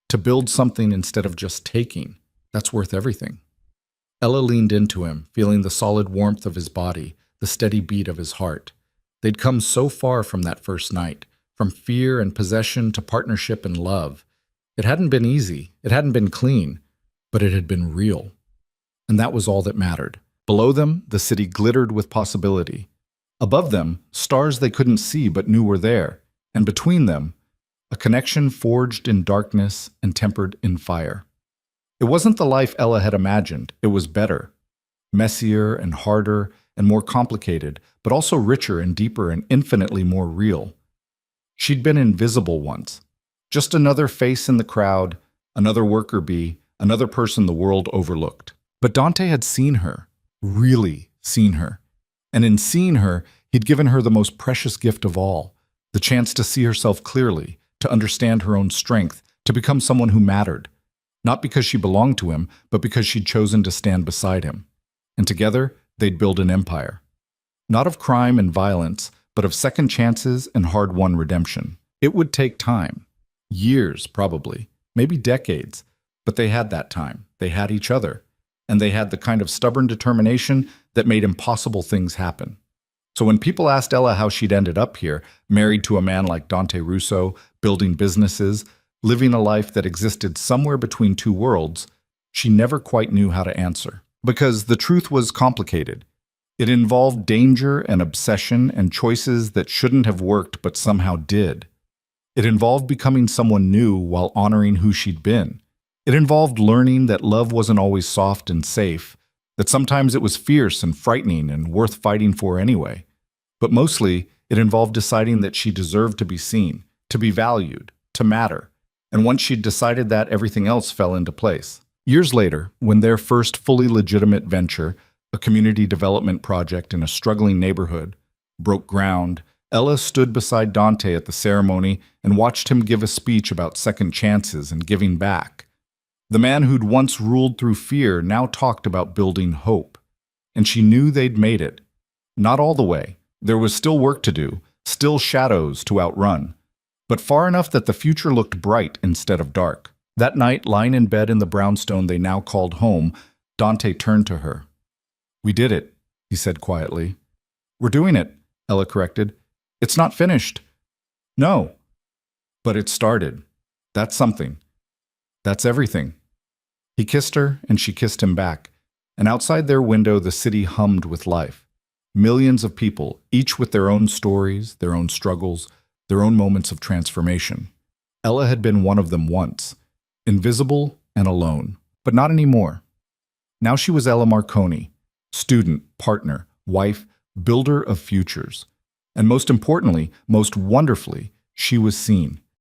To build something instead of just taking, that's worth everything. Ella leaned into him, feeling the solid warmth of his body, the steady beat of his heart. They'd come so far from that first night, from fear and possession to partnership and love. It hadn't been easy, it hadn't been clean, but it had been real. And that was all that mattered. Below them, the city glittered with possibility. Above them, stars they couldn't see but knew were there. And between them, a connection forged in darkness and tempered in fire. It wasn't the life Ella had imagined. It was better. Messier and harder and more complicated, but also richer and deeper and infinitely more real. She'd been invisible once. Just another face in the crowd, another worker bee, another person the world overlooked. But Dante had seen her, really seen her. And in seeing her, he'd given her the most precious gift of all, The chance to see herself clearly, to understand her own strength, to become someone who mattered. Not because she belonged to him, but because she'd chosen to stand beside him. And together, they'd build an empire. Not of crime and violence, but of second chances and hard-won redemption. It would take time. Years, probably. Maybe decades. But they had that time. They had each other. And they had the kind of stubborn determination that made impossible things happen. So when people asked Ella how she'd ended up here, married to a man like Dante Russo, building businesses, living a life that existed somewhere between two worlds, she never quite knew how to answer. Because the truth was complicated. It involved danger and obsession and choices that shouldn't have worked but somehow did. It involved becoming someone new while honoring who she'd been. It involved learning that love wasn't always soft and safe, that sometimes it was fierce and frightening and worth fighting for anyway. But mostly, it involved deciding that she deserved to be seen, to be valued, to matter. And once she'd decided that, everything else fell into place. Years later, when their first fully legitimate venture, a community development project in a struggling neighborhood, broke ground, Ella stood beside Dante at the ceremony and watched him give a speech about second chances and giving back. The man who'd once ruled through fear now talked about building hope. And she knew they'd made it. Not all the way. There was still work to do, still shadows to outrun. But far enough that the future looked bright instead of dark. That night, lying in bed in the brownstone they now called home, Dante turned to her. "We did it," he said quietly. "We're doing it," Ella corrected. "It's not finished." "No." "But it started. That's something. That's everything." He kissed her, and she kissed him back. And outside their window, the city hummed with life. Millions of people, each with their own stories, their own struggles, their own moments of transformation. Ella had been one of them once, invisible and alone, but not anymore. Now she was Ella Marconi, student, partner, wife, builder of futures. And most importantly, most wonderfully, she was seen.